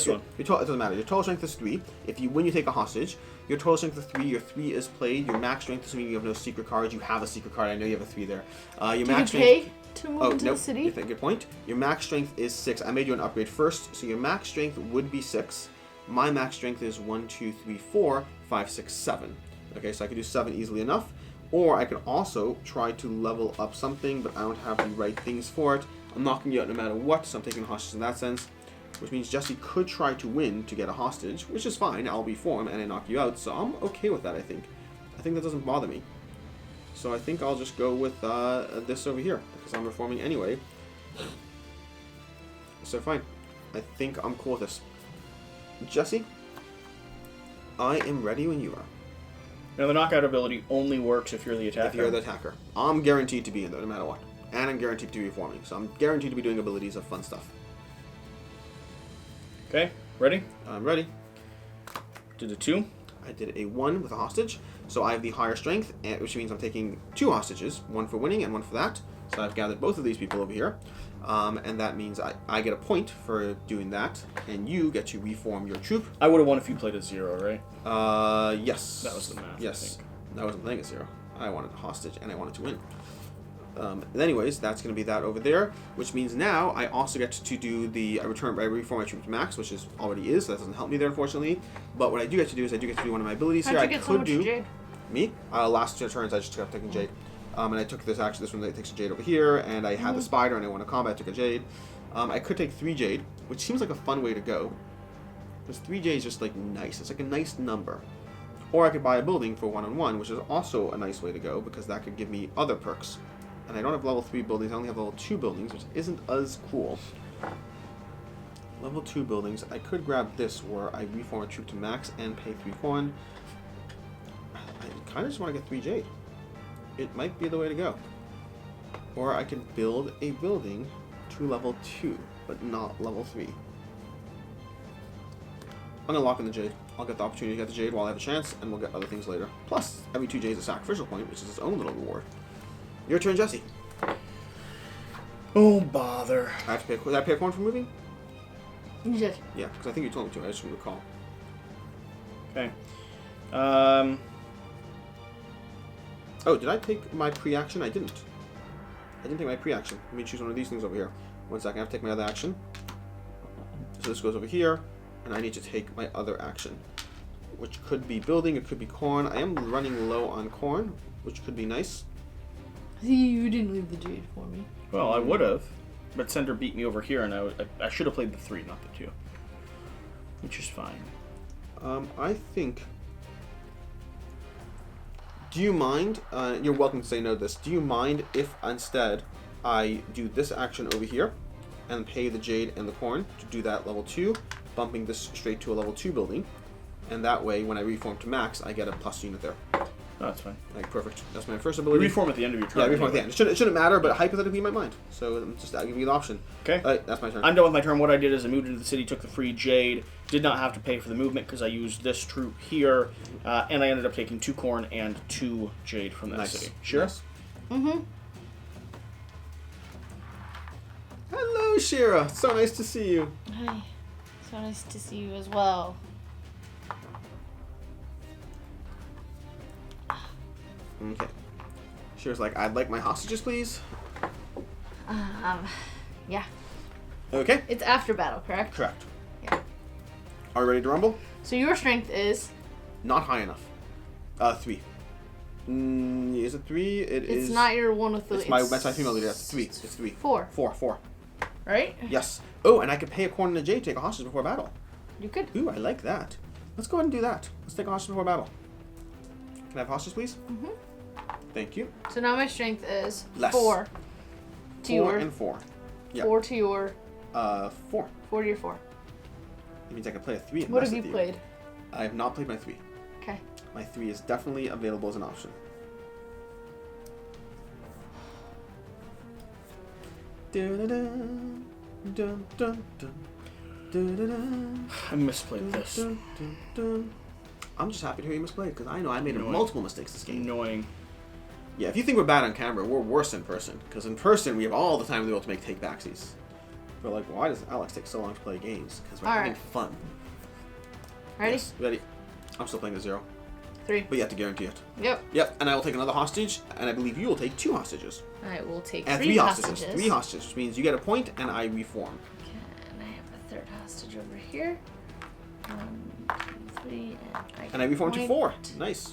one. it doesn't matter. Your total strength is 3. If you win, you take a hostage. Your total strength is 3. Your 3 is played. Your max strength, assuming you have no secret cards, you have a secret card. I know you have a 3 there. Your Do max you strength. pay to move into the city? Good point. Your max strength is 6. I made you an upgrade first, so your max strength would be 6. My max strength is 1, 2, 3, 4, 5, 6, 7. Okay, so I could do 7 easily enough. Or I could also try to level up something, but I don't have the right things for it. I'm knocking you out no matter what, so I'm taking a hostage in that sense. Which means Jesse could try to win to get a hostage, which is fine. I'll reform and I knock you out, so I'm okay with that, I think. I think that doesn't bother me. So I think I'll just go with this over here, because I'm reforming anyway. So fine. I think I'm cool with this. Jesse, I am ready when you are. Now, the knockout ability only works if you're the attacker. If you're the attacker. I'm guaranteed to be in there no matter what. And I'm guaranteed to be reforming. So I'm guaranteed to be doing abilities of fun stuff. Okay, ready? I'm ready. Did a 2. I did a 1 with a hostage. So I have the higher strength, which means I'm taking 2 hostages. 1 for winning and 1 for that. So I've gathered both of these people over here. And that means I get a point for doing that, and you get to reform your troop. I would have won if you played a 0, right? Yes. That was the math. Yes. I wasn't playing a 0. I wanted a hostage, and I wanted to win. Anyways, that's going to be that over there, which means now I also get to do I reform my troop to max, which is already is, so that doesn't help me there, unfortunately. But what I do get to do is I do get to do one of my abilities here. How'd you get so much jade? Me? Last 2 turns I just kept taking jade. And I took this one that takes a jade over here, and I had the spider, and I won a combat, I took a jade. I could take 3 jade, which seems like a fun way to go. Because 3 jade is just like nice. It's like a nice number. Or I could buy a building for 1-on-1, which is also a nice way to go, because that could give me other perks. And I don't have level 3 buildings, I only have level 2 buildings, which isn't as cool. Level 2 buildings, I could grab this where I reform a troop to max and pay 3 coin. I kind of just want to get 3 jade. It might be the way to go. Or I could build a building to level 2, but not level 3. I'm going to lock in the jade. I'll get the opportunity to get the jade while I have a chance, and we'll get other things later. Plus, every 2 jades is a sacrificial point, which is its own little reward. Your turn, Jesse. Oh, bother. I have to pay. Did I pay a coin for moving? You did. Yeah, because I think you told me to. I just didn't recall. Okay. Oh, did I take my pre-action? I didn't. I didn't take my pre-action. Let me choose one of these things over here. 1 second. I have to take my other action. So this goes over here, and I need to take my other action, which could be building. It could be corn. I am running low on corn, which could be nice. See, you didn't leave the jade for me. Well, I would have, but Cinder beat me over here, and I should have played the 3, not the 2. Which is fine. I think... Do you mind, you're welcome to say no to this, do you mind if instead I do this action over here and pay the jade and the corn to do that level 2, bumping this straight to a level 2 building, and that way when I reform to max I get a plus unit there. Oh, that's fine. Like, perfect. That's my first You ability. reform at the end of your turn. Yeah, reform at the anyway. end. It shouldn't matter, but hypothetically in my mind. So I'm just giving you the option. Okay. That's my turn. I'm done with my turn. What I did is I moved into the city, took the free jade, did not have to pay for the movement because I used this troop here, and I ended up taking 2 corn and 2 jade from that city. Sure? Nice. Mm-hmm. Hello, Shira. So nice to see you. Hi. So nice to see you as well. Okay. Shira's like, I'd like my hostages, please. Yeah. Okay. It's after battle, correct? Correct. Yeah. Are we ready to rumble? So your strength is? Not high enough. 3. Is it 3? It's not your one with the... It's my female leader. That's 3. It's 3. 4. 4. Right? Yes. Oh, and I could pay a corn and a jade to take a hostage before battle. You could. Ooh, I like that. Let's go ahead and do that. Let's take a hostage before battle. Can I have hostage, please? Mm-hmm. Thank you. So now my strength is Less. 4. 4 and 4. Yeah. 4 to your... 4. 4 to your 4. It means I can play a 3 and What mess have you with played? I have not played my 3. Okay. My 3 is definitely available as an option. I misplayed this. I'm just happy to hear you misplayed because I know I made Annoying. multiple mistakes this game. Annoying. Yeah, if you think we're bad on camera, we're worse in person. Because in person, we have all the time in the world to make take-backsies. We're like, why does Alex take so long to play games? Because we're having fun. Ready? Yes, ready. I'm still playing a 0. 3. But you have to guarantee it. Yep. Yep, and I will take another hostage, and I believe you will take 2 hostages. I will take And 3 hostages. 3 hostages, which means you get a point, and I reform. Okay, and I have a 3rd hostage over here. 1, 2, 3, And I reform to point. 4. Nice.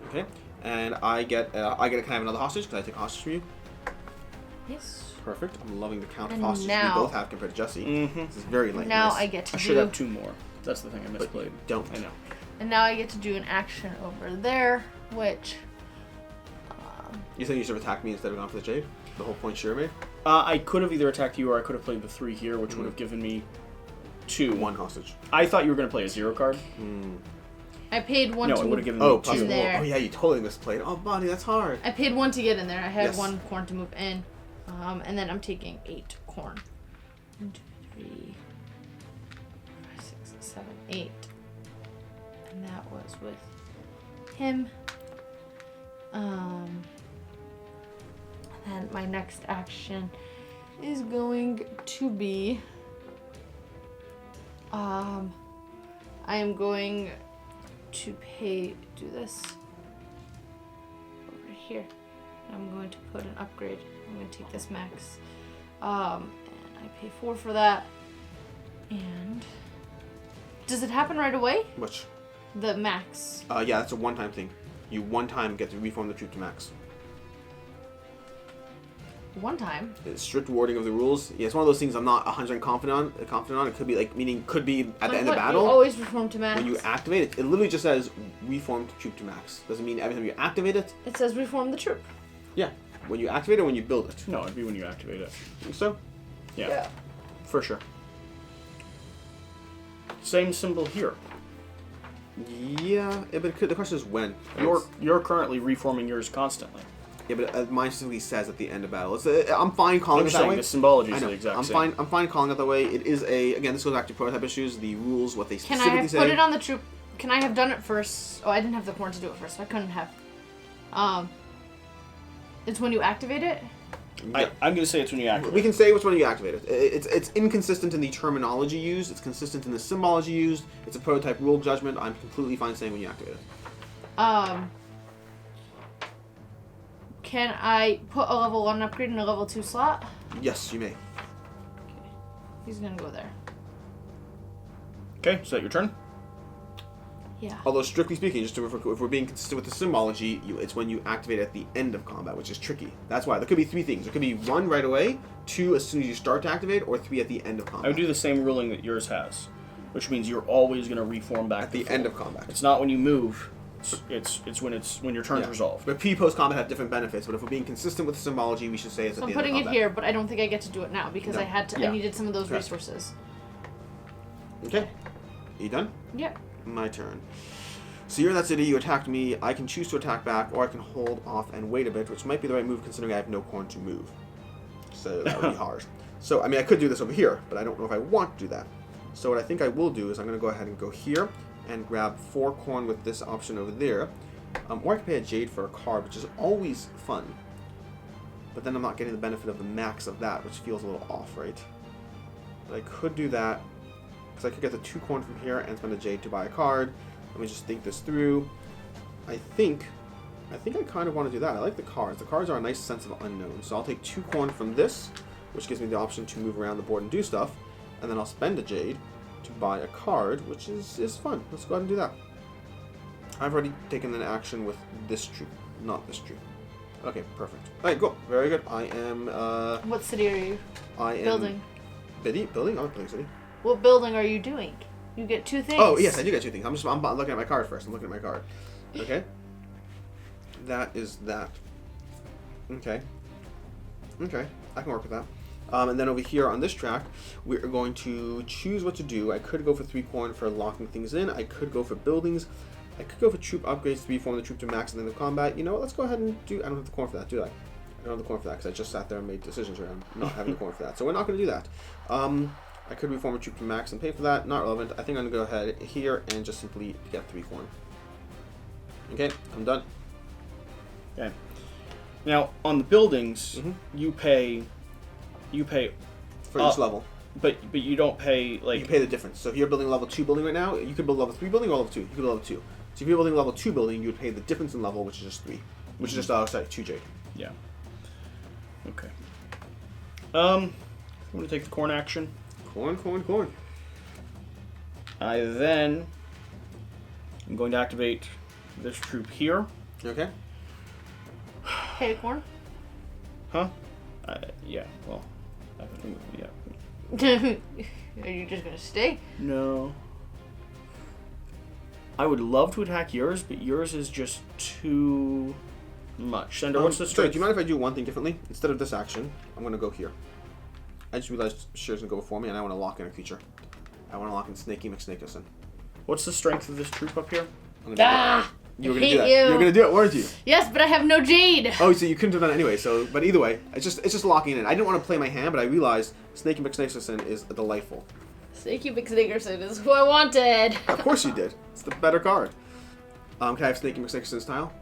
Okay, and I get can I have another hostage? Because I take a hostage from you. Yes. Perfect. I'm loving the count of And hostages now- we both have compared to Jesse. Mm-hmm. This is very late. Now nice. I get to I do... should have 2 more. That's the thing I But misplayed. you don't. I know. And now I get to do an action over there, which... You think you should have attacked me instead of gone for the jade? The whole point Shira made? I could have either attacked you or I could have played the 3 here, which would have given me 2. 1 hostage. I thought you were going to play a 0 card. I paid 1 No, to it would have move given Oh, me plus 2. in there. Oh, yeah, you totally misplayed. Oh, buddy, that's hard. I paid 1 to get in there. I had Yes. 1 corn to move in. And then I'm taking 8 corn. 1, 2, 3, 5, 6, 7, 8. And that was with him. And then my next action is going to be... I am going to do this over here. I'm going to put an upgrade. I'm going to take this max. And I pay 4 for that. And does it happen right away? Which? The max. Yeah, that's a one-time thing. You one time get to reform the troop to max. One time. It's strict wording of the rules. Yeah, it's one of those things I'm not 100% confident on. It could be like, meaning could be at the end of battle. You always reform to max. When you activate it, it literally just says reform troop to max. Doesn't mean every time you activate it. It says reform the troop. Yeah, when you activate it or when you build it. No, it'd be when you activate it. Think so? Yeah. For sure. Same symbol here. Yeah, but the question is when. You're currently reforming yours constantly. Yeah, but mine specifically says at the end of battle. I'm fine calling it that way. The symbology is the exact same. I'm fine calling it that way. It is again, this goes back to prototype issues, the rules, what they specifically say. Can I have put it on the troop? Can I have done it first? Oh, I didn't have the corn to do it first. So I couldn't have. It's when you activate it? Yeah. I'm going to say it's when you activate it. We can say which one you activate it. It's inconsistent in the terminology used. It's consistent in the symbology used. It's a prototype rule judgment. I'm completely fine saying when you activate it. Can I put a level 1 upgrade in a level 2 slot? Yes, you may. Okay. He's gonna go there. Okay, is that your turn? Yeah. Although, strictly speaking, if we're being consistent with the symbology, it's when you activate at the end of combat, which is tricky. That's why. There could be 3 things. It could be 1 right away, 2 as soon as you start to activate, or 3 at the end of combat. I would do the same ruling that yours has, which means you're always going to reform back at the end of combat. It's not when you move. It's when your turn's resolved. But post combat have different benefits. But if we're being consistent with the symbology, we should say it's at the end of combat. I'm putting it here, but I don't think I get to do it now because No. I needed some of those resources. Okay. You done? Yeah. My turn. So you're in that city, you attacked me, I can choose to attack back, or I can hold off and wait a bit, which might be the right move considering I have no corn to move. So that would be hard. So, I mean, I could do this over here, but I don't know if I want to do that. So what I think I will do is I'm going to go ahead and go here and grab 4 corn with this option over there. Or I can pay a jade for a card, which is always fun. But then I'm not getting the benefit of the max of that, which feels a little off, right? But I could do that, because I could get the 2 corn from here and spend a jade to buy a card. Let me just think this through. I think I kind of want to do that. I like the cards. The cards are a nice sense of unknown. So I'll take 2 corn from this, which gives me the option to move around the board and do stuff. And then I'll spend a jade to buy a card, which is fun. Let's go ahead and do that. I've already taken an action with this troop, not this troop. Okay, perfect. Alright, cool. Very good. I am... What city are you building? Building? I'm not building city. What building are you doing? You get 2 things. Oh, yes, I do get 2 things. I'm looking at my card first. I'm looking at my card. Okay. That is that. Okay. Okay. I can work with that. And then over here on this track, we're going to choose what to do. I could go for 3 corn for locking things in. I could go for buildings. I could go for troop upgrades to reform the troop to max at the end of combat. You know what? Let's go ahead and do... I don't have the corn for that, do I? I don't have the corn for that because I just sat there and made decisions around not having the corn for that. So we're not going to do that. I could reform a troop to max and pay for that. Not relevant. I think I'm going to go ahead here and just simply get 3 corn. Okay, I'm done. Okay. Now, on the buildings, you pay for each level. But you don't pay, like... You pay the difference. So if you're building level 2 building right now, you could build level 3 building or level 2. You could build level 2. So if you're building level 2 building, you would pay the difference in level, which is just 3. Which is just, 2 jade. Yeah. Okay. I'm going to take the corn action. Corn. I then am going to activate this troop here. Okay. Pay corn? Huh? Yeah, well, I think, yeah. Are you just going to stay? No. I would love to attack yours, but yours is just too much. Sender, what's the strength? Do you mind if I do one thing differently? Instead of this action, I'm going to go here. I just realized Sher's going to go before me, and I want to lock in a creature. I want to lock in Snaky McSnakeison. What's the strength of this troop up here? You were going to do that. You were going to do it, weren't you? Yes, but I have no jade. Oh, so you couldn't have done it anyway. So, but either way, it's just locking in. I didn't want to play my hand, but I realized Snaky McSnakeison is delightful. Snaky McSnakeison is who I wanted. Of course you did. It's the better card. Can I have Snaky McSnakeison's tile?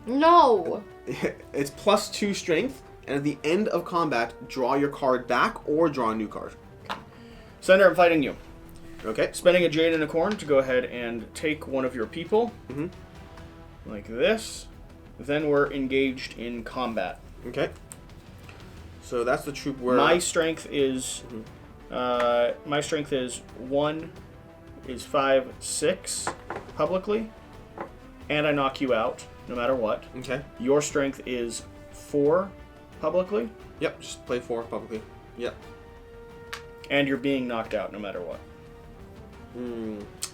No. It's +2 strength. And at the end of combat, draw your card back or draw a new card. Senator, I'm fighting you. Okay. Spending a jade and a corn to go ahead and take one of your people. Mm-hmm. Like this. Then we're engaged in combat. Okay. So that's the troop where... My strength is... my strength is 1, is 5, 6 publicly. And I knock you out, no matter what. Okay. Your strength is 4 publicly. Yep, just play 4 publicly. Yep. And you're being knocked out no matter what.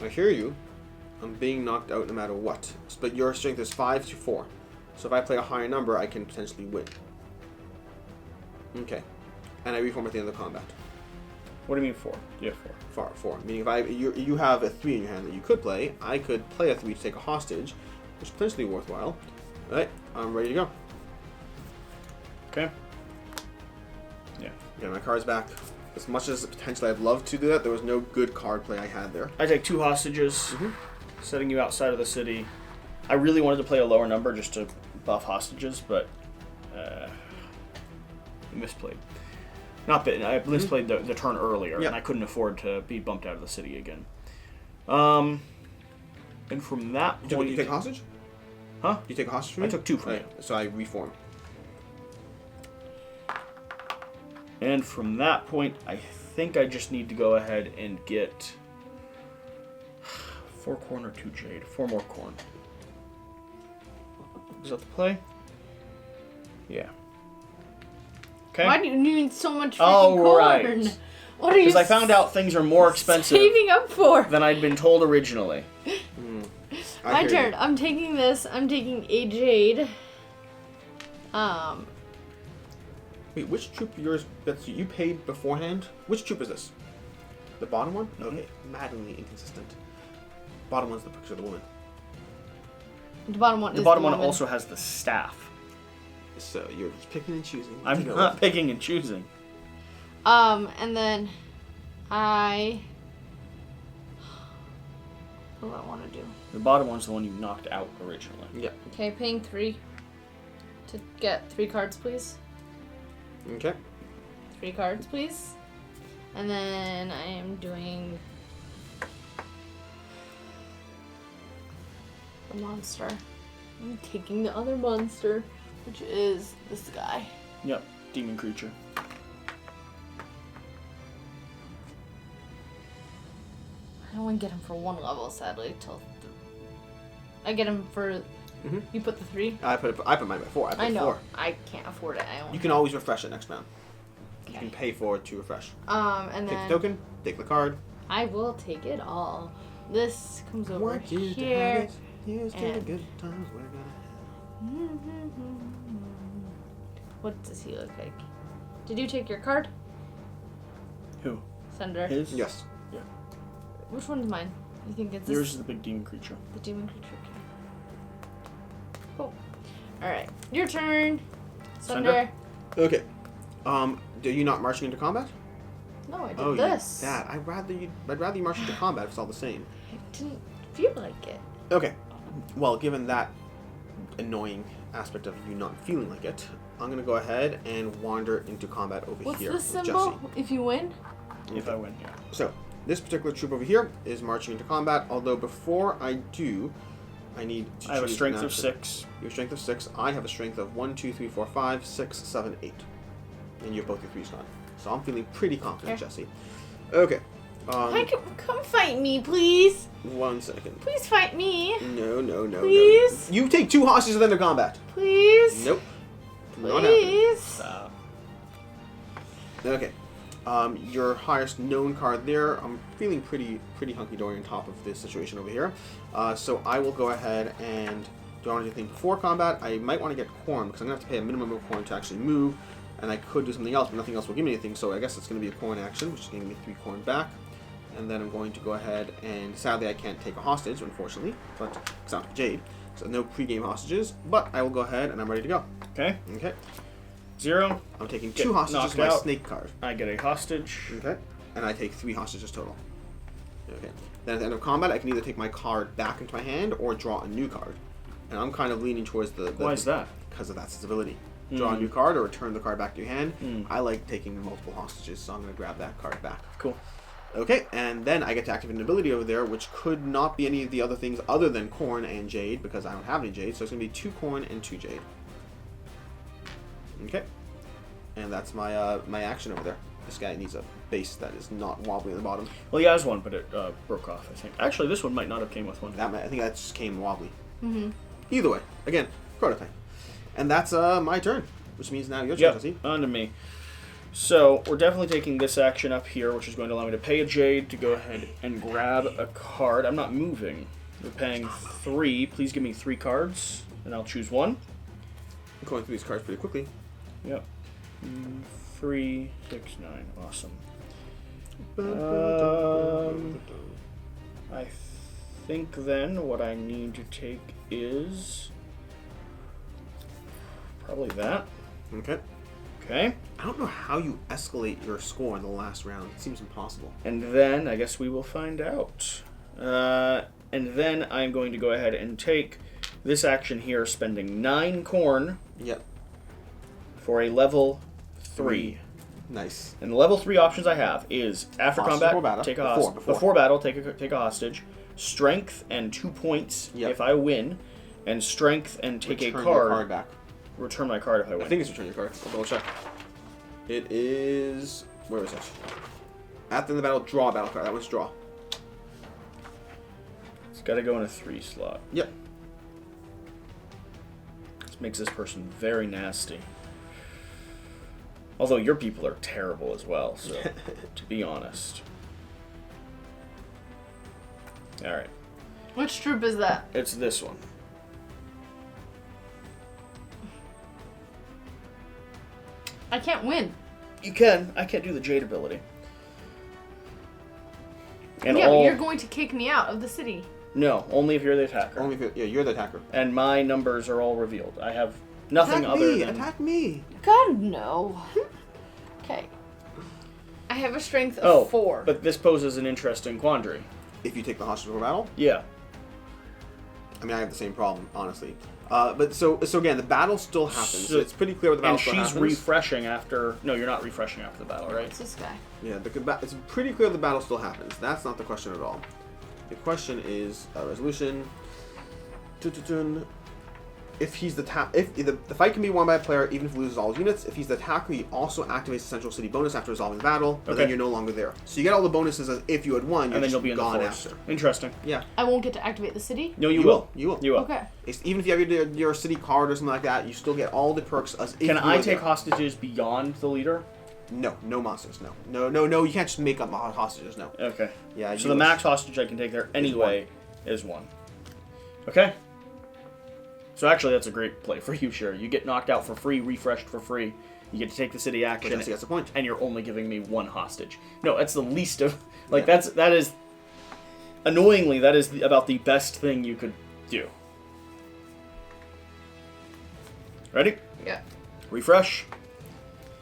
I hear you. I'm being knocked out no matter what. But your strength is 5 to 4. So if I play a higher number, I can potentially win. Okay. And I reform at the end of the combat. What do you mean 4? You have 4. 4. Meaning if you have a 3 in your hand that you could play, I could play a 3 to take a hostage, which is potentially worthwhile. Alright, I'm ready to go. Okay. Yeah. Yeah, my card's back. As much as potentially I'd love to do that, there was no good card play I had there. I take 2 hostages, setting you outside of the city. I really wanted to play a lower number just to buff hostages, but misplayed. I misplayed the turn earlier, and I couldn't afford to be bumped out of the city again. And from that point... Did you take a hostage? Huh? You take a hostage from me? I took 2 from you. So I reform. And from that point, I think I just need to go ahead and get 4 corn or 2 jade. 4 more corn. Is that the play? Yeah. Okay. Why do you need so much freaking corn? Right. What are you? Because I found out things are more expensive saving up for than I'd been told originally. My turn. I'm taking this. I'm taking a jade. Wait, which troop of yours that you paid beforehand? Which troop is this? The bottom one? Mm-hmm. Okay, maddeningly inconsistent. Bottom one's the picture of the woman. The bottom one. The bottom one also has the staff. So you're just picking and choosing. I'm not picking and choosing. And then what do I want to do? The bottom one's the one you knocked out originally. Yeah. Okay, paying 3 to get 3 cards, please. Okay. 3 cards, please. And then I am doing the monster. I'm taking the other monster, which is this guy. Yep, demon creature. I only get him for 1 level, sadly. I get him for. You put the 3. I put mine by 4. I know. 4. I can't afford it. I only You can always refresh it next round. Okay. You can pay for it to refresh. And Take then the token. Take the card. I will take it all. This comes over Want you to here. have it. Here's to the and- good times we're gonna What does he look like? Did you take your card, Who? Senator? His? have. Yes. Yeah. Which one's mine? You think it's Yours this? is the big demon creature. The demon creature. Okay. Cool. All right, your turn, Senator. Okay. Are you not marching into combat? No, I did Oh, this. That I'd rather you march into combat if it's all the same. I didn't feel like it. Okay. Well, given that annoying aspect of you not feeling like it, I'm gonna go ahead and wander into combat over What's here the with symbol? Jesse. If you win. If I win, yeah. So this particular troop over here is marching into combat. Although before I do, I need to I have a choose strength an of action. 6. You have a strength of 6. I have a strength of 1, 2, 3, 4, 5, 6, 7, 8. And you have both your 3s gone. So I'm feeling pretty confident, Okay. Jesse. Okay. Come fight me, please. 1 second. Please fight me. No. Please? No. You take 2 hostages and then to combat. Please. Nope. Not happening. Please. Okay. Your highest known card there. I'm feeling pretty hunky-dory on top of this situation over here. So I will go ahead and do I want to do anything before combat? I might want to get corn because I'm going to have to pay a minimum of corn to actually move. And I could do something else, but nothing else will give me anything. So I guess it's going to be a corn action, which is giving me 3 corn back. And then I'm going to go ahead and sadly I can't take a hostage, unfortunately, but it's not Jade. So no pre-game hostages, but I will go ahead and I'm ready to go. Okay. Okay. 0. I'm taking Get 2 hostages knocked with my out. snake card. I get a hostage. Okay. And I take 3 hostages total. Okay. Then at the end of combat, I can either take my card back into my hand or draw a new card. And I'm kind of leaning towards the Why is that? Because of that's its ability. draw a new card, or return the card back to your hand. I like taking multiple hostages, so I'm going to grab that card back. Cool. Okay, and then I get to activate an ability over there, which could not be any of the other things other than corn and jade, because I don't have any jade, so it's going to be 2 corn and 2 jade. Okay. And that's my my action over there. This guy needs a base that is not wobbly in the bottom. Well, he has one, but it broke off, I think. Actually, this one might not have came with one. I think that just came wobbly. Either way, again, prototype. And that's my turn, which means now your turn, Jesse. On to me. So, we're definitely taking this action up here, which is going to allow me to pay a jade to go ahead and grab a card. I'm not moving. We're paying 3. Please give me 3 cards, and I'll choose one. I'm going through these cards pretty quickly. Yep. 3, 6, 9. Awesome. I think then what I need to take is probably that. Okay. Okay. I don't know how you escalate your score in the last round. It seems impossible. And then I guess we will find out. And then I'm going to go ahead and take this action here, spending 9 corn. Yep. For a level 3. Nice. And the level 3 options I have is after combat, take a hostage. Before battle, take a hostage. Strength and 2 points if I win, and strength and take a card. Return your card back. Return my card if I win. I think it's return your card. I'll double check. It is. Where is it? At the end of the battle, draw a battle card. That one's draw. It's got to go in a 3 slot. Yep. This makes this person very nasty. Although your people are terrible as well, so to be honest. Alright. Which troop is that? It's this one. I can't win. You can. I can't do the Jade ability. And yeah, but you're going to kick me out of the city. No, only if you're the attacker. Only if you're the attacker. And my numbers are all revealed. I have nothing other than... Attack me! God, no. Okay. I have a strength of 4. But this poses an interesting quandary. If you take the hostage before battle? Yeah. I mean, I have the same problem, honestly. But so again, the battle still happens. So it's pretty clear what the battle still happens. And she's refreshing after... No, you're not refreshing after the battle, right? It's this guy. Yeah, it's pretty clear the battle still happens. That's not the question at all. The question is resolution. If he's the the fight can be won by a player even if he loses all his units. If he's the attacker, he also activates the Central City bonus after resolving the battle, but then you're no longer there. So you get all the bonuses as if you had won, and then you'll be gone in the after. Interesting. Yeah. I won't get to activate the city? No, you will. You will. You will. Okay. Even if you have your city card or something like that, you still get all the perks as if Can I take hostages beyond the leader? No monsters, no, you can't just make up hostages, no. Okay. Yeah. So the max hostage I can take there anyway is 1. Okay. So actually, that's a great play for you, sure. You get knocked out for free, refreshed for free. You get to take the city action. That's the point. And you're only giving me 1 hostage. No, that's the least of... Like, that is... Annoyingly, that is about the best thing you could do. Ready? Yeah. Refresh.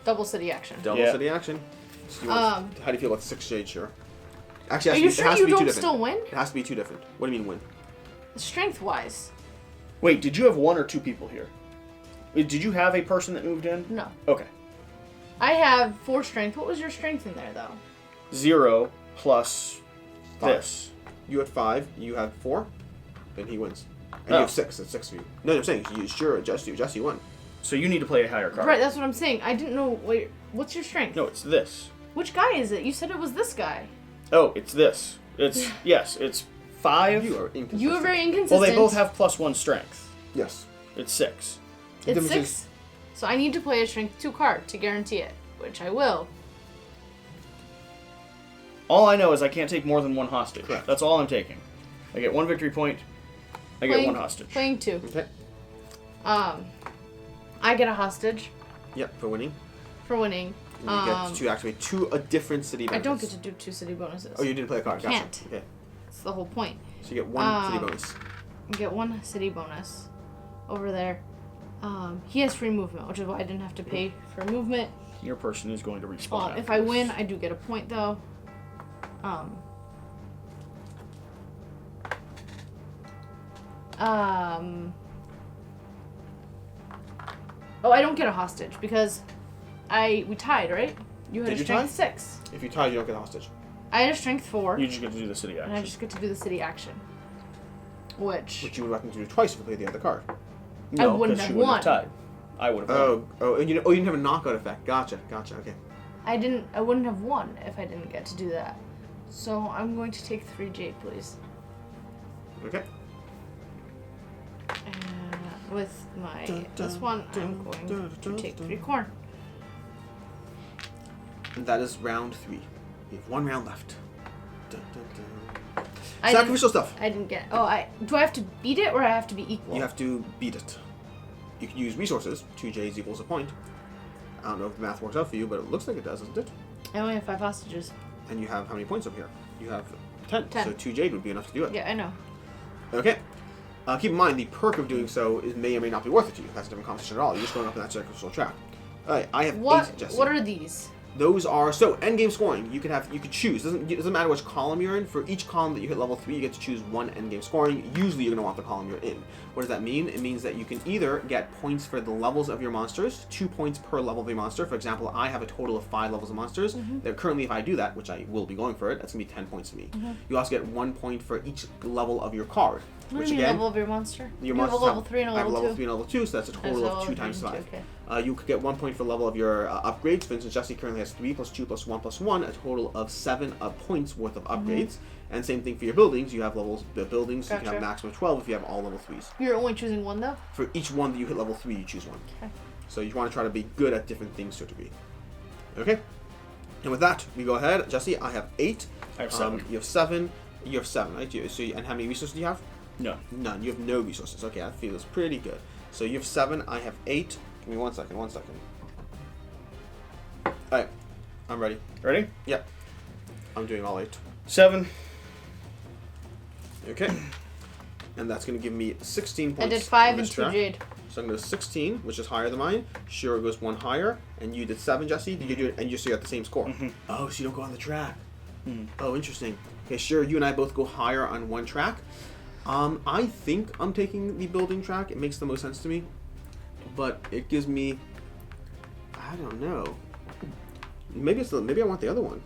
Double city action. Double city action. So how do you feel about 6 Jade, sure? Actually, are you sure you don't still win? It has to be 2 different. What do you mean win? Strength-wise. Wait, did you have 1 or 2 people here? Did you have a person that moved in? No. Okay. I have 4 strength. What was your strength in there, though? 0 plus 5. this. You had 5. You have 4. Then he wins. And you have 6. That's 6 of you. No, I'm saying Jesse won. So you need to play a higher card. Right, that's what I'm saying. I didn't know. Wait, what's your strength? No, it's this. Which guy is it? You said it was this guy. Oh, it's this. It's yes, it's 5. You are inconsistent. You are very inconsistent. Well, they both have +1 strength. Yes. It's 6. It's 6. So I need to play a strength 2 card to guarantee it, which I will. All I know is I can't take more than 1 hostage. Correct. That's all I'm taking. I get 1 victory point. I get 1 hostage. Playing 2. Okay. I get a hostage. Yep, for winning. For winning. You get to activate 2 different city benefits. I don't get to do 2 city bonuses. Oh, you didn't play a card. Gotcha. Can't. Okay. That's the whole point. So you get 1 city bonus. I get 1 city bonus over there. He has free movement, which is why I didn't have to pay for movement. Your person is going to respawn. If I win, I do get a point, though. Oh, I don't get a hostage because we tied, right? You had Did a you strength tie? 6. If you tie, you don't get a hostage. I had a strength 4. You just get to do the city action. And I just get to do the city action. Which Which you would have to do twice if you play the other card. No, wouldn't 'cause have she wouldn't won. have tied. I would have won. And you didn't have a knockout effect. Gotcha, okay. I wouldn't have won if I didn't get to do that. So I'm going to take 3 jade, please. Okay. And with this one, I'm going to take 3 corn. And that is round 3. We have 1 round left. I Sacrificial stuff. I didn't get. Oh, do I have to beat it or I have to be equal? You have to beat it. You can use resources. 2 J's equals a point. I don't know if the math works out for you, but it looks like it does, doesn't it? I only have 5 hostages. And you have how many points up here? You have 10. 10. So 2 Jade would be enough to do it. Yeah, I know. Okay. Keep in mind, the perk of doing so may or may not be worth it to you. That's a different conversation at all. You're just going up in that sacrificial track. Alright, I have 8, Jesse. What are these? Those are endgame scoring. You could choose. It doesn't matter which column you're in. For each column that you hit level 3, you get to choose 1 endgame scoring. Usually, you're gonna want the column you're in. What does that mean? It means that you can either get points for the levels of your monsters, 2 points per level of your monster. For example, I have a total of 5 levels of monsters. That currently, if I do that, which I will be going for it, that's gonna be 10 points to me. You also get 1 point for each level of your card. What Which do you mean again, level of your monster? your You have a monsters level 3 and a I have a level level 2. 3 and a level 2, so that's a total of 2 times 5. Okay. You could get 1 point for level of your upgrades. For instance, Jesse currently has 3 plus 2 plus 1 plus 1, a total of 7 points worth of upgrades. And same thing for your buildings. You have the buildings, you can have Gotcha. maximum 12 if you have all level 3s. You're only choosing 1 though? For each one that you hit level 3, you choose 1. Okay. So you want to try to be good at different things to a degree. Okay? And with that, we go ahead. Jesse, I have 8. I have 7. You have 7. You have 7, right? And how many resources do you have? No. None. You have no resources. Okay, that feels pretty good. So you have 7, I have 8. Give me 1 second, 1 second. Alright, I'm ready. Ready? Yep. I'm doing all 8. 7. Okay. And that's going to give me 16 points. I did 5 on and this 2 track. jade. So I'm going to 16, which is higher than mine. Shiro goes 1 higher. And you did 7, Jesse. Did you do it? And you still got the same score. Oh, so you don't go on the track. Oh, interesting. Okay, Shiro, you and I both go higher on 1 track. I think I'm taking the building track. It makes the most sense to me. But it gives me... I don't know. Maybe I want the other one.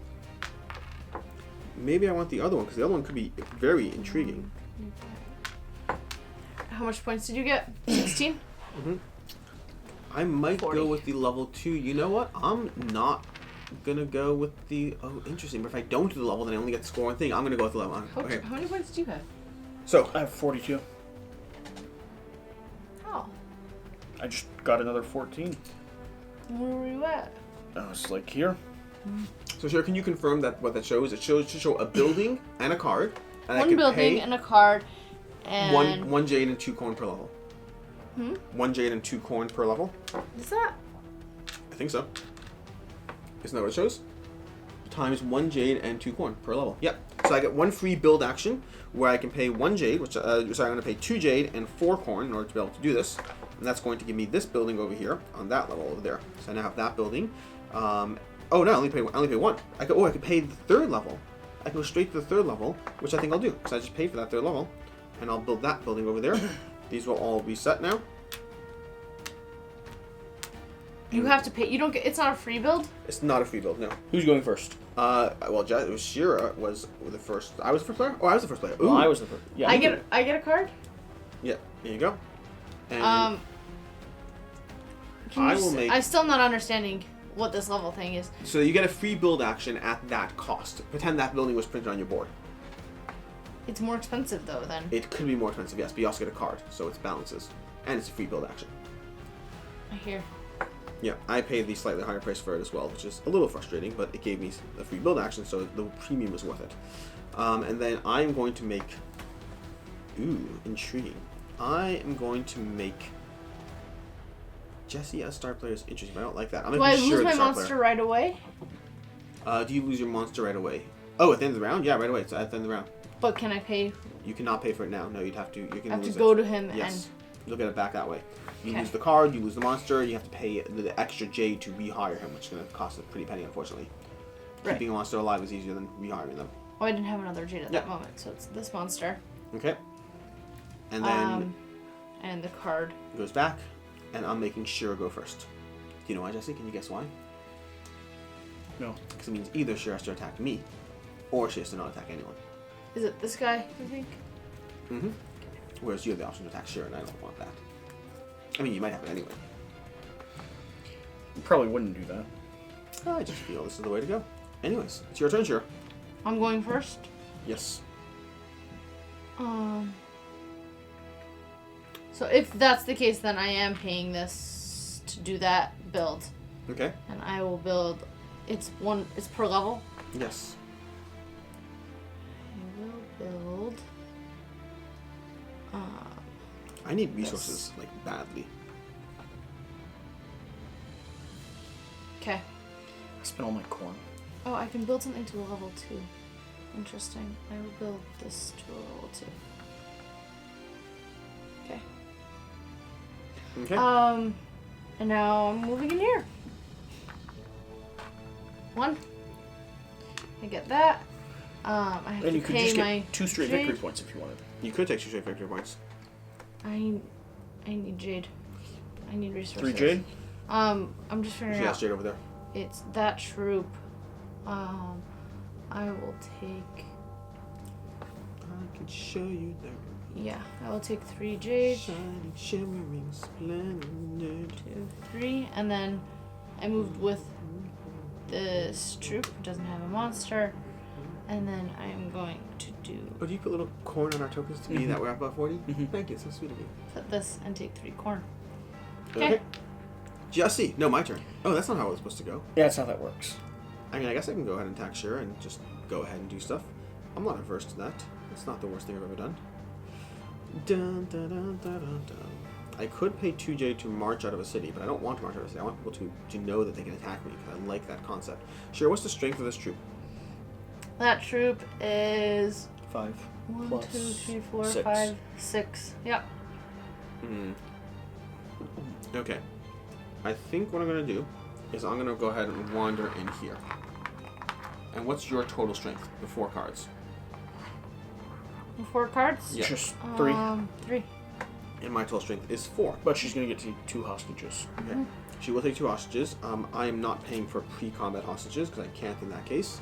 Maybe I want the other one, because the other one could be very intriguing. How much points did you get? 16? I might 40. go with the level 2. You know what? I'm not gonna go with the... Oh, interesting. But if I don't do the level, then I only get the score 1 thing. I'm gonna go with the level 1. Okay. How many points do you have? So, I have 42. Oh. I just got another 14. Where were you at? I was like here. Shiro, can you confirm that what that shows? It shows to show a building and a card. And I 1 can building pay and a card and... one jade and 2 corn per level. 1 jade and 2 corn per level. Is that? I think so. Isn't that what it shows? Times 1 jade and 2 corn per level. Yep. So I get 1 free build action where I can pay 1 jade, which I'm going to pay 2 jade and 4 corn in order to be able to do this. And that's going to give me this building over here on that level over there. So I now have that building. Oh no, I only pay 1. I could pay the 3rd level. I can go straight to the 3rd level, which I think I'll do because I just paid for that 3rd level, and I'll build that building over there. These will all be set now. You have to pay. You don't get. It's not a free build. It's not a free build, no. Who's going first? Well, Shira was the first. I was the first player. Oh, I was the first player. Ooh. Well, I was the first. Yeah. I get a card. Yeah. There you go. And I'm still not understanding what this level thing is. So you get a free build action at that cost. Pretend that building was printed on your board. It's more expensive though then. It could be more expensive, yes, but you also get a card, so it's balances, and it's a free build action. I hear. Yeah, I paid the slightly higher price for it as well, which is a little frustrating, but it gave me a free build action, so the premium was worth it. And then I'm going to make... Ooh, intriguing. I am going to make... Jesse as star player is interesting, but I don't like that. I'm Do making I sure lose my star monster right away? Do you lose your monster right away? Oh, at the end of the round? Yeah, right away. It's at the end of the round. But can I pay? You cannot pay for it now. No, you'd have to... You can I have lose to go it. to him Yes. and... You'll get it back that way. You Okay. lose the card, you lose the monster, you have to pay the extra jade to rehire him, which is going to cost a pretty penny, unfortunately. Right. Keeping a monster alive is easier than rehiring them. Oh, I didn't have another jade at that moment, so it's this monster. Okay. And then And the card. it goes back. and I'm making Shira go first. Do you know why, Jesse? Can you guess why? No. Because it means either Shira has to attack me, or she has to not attack anyone. Is it this guy, I think? Mm-hmm. Whereas you have the option to attack Shira, and I don't want that. I mean, you might have it anyway. You probably wouldn't do that. I just feel this is the way to go. Anyways, it's your turn, Shira. I'm going first. Yes. So if that's the case, then I am paying this to do that build. Okay. And I will build. It's per level. Yes. I will build. I need resources, like, badly. Okay. I spent all my corn. Oh, I can build something to a level 2. Interesting. I will build this to a level 2. Okay. Okay. And now I'm moving in here. 1. I get that. I have And to you could pay just my get 2 straight jade. victory points if you wanted. You could take 2 straight victory points. I need jade. I need resources. 3 jade? I'm just figuring Yeah, out. straight over there. It's that troop. I will take. I can show you the Yeah, I will take 3 jade. shining, shimmering, splendid. 2, 3, and then I moved with this troop. It doesn't have a monster, and then I am going to do Oh, do you put little corn on our tokens to be that we're above 40? Mhm. Thank you, so sweet of you. put this and take 3 corn. Okay. Jesse, no, my turn. Oh, that's not how it was supposed to go. Yeah, that's how that works. I mean, I guess I can go ahead and attack Shira and just go ahead and do stuff. I'm not averse to that. It's not the worst thing I've ever done. Dun, dun, dun, dun, dun, dun. I could pay 2J to march out of a city, but I don't want to march out of a city. I want people to know that they can attack me, because I like that concept. Shira, what's the strength of this troop? That troop is 5. 1, Plus 2, 3, 4, 6. 5, 6. Yep. Okay. I think what I'm going to do is I'm going to go ahead and wander in here. And what's your total strength? The 4 cards. 4 cards? Yeah. Just 3. 3. And my total strength is 4. But she's going to get to 2 hostages. Okay. She will take 2 hostages. I am not paying for pre-combat hostages because I can't in that case.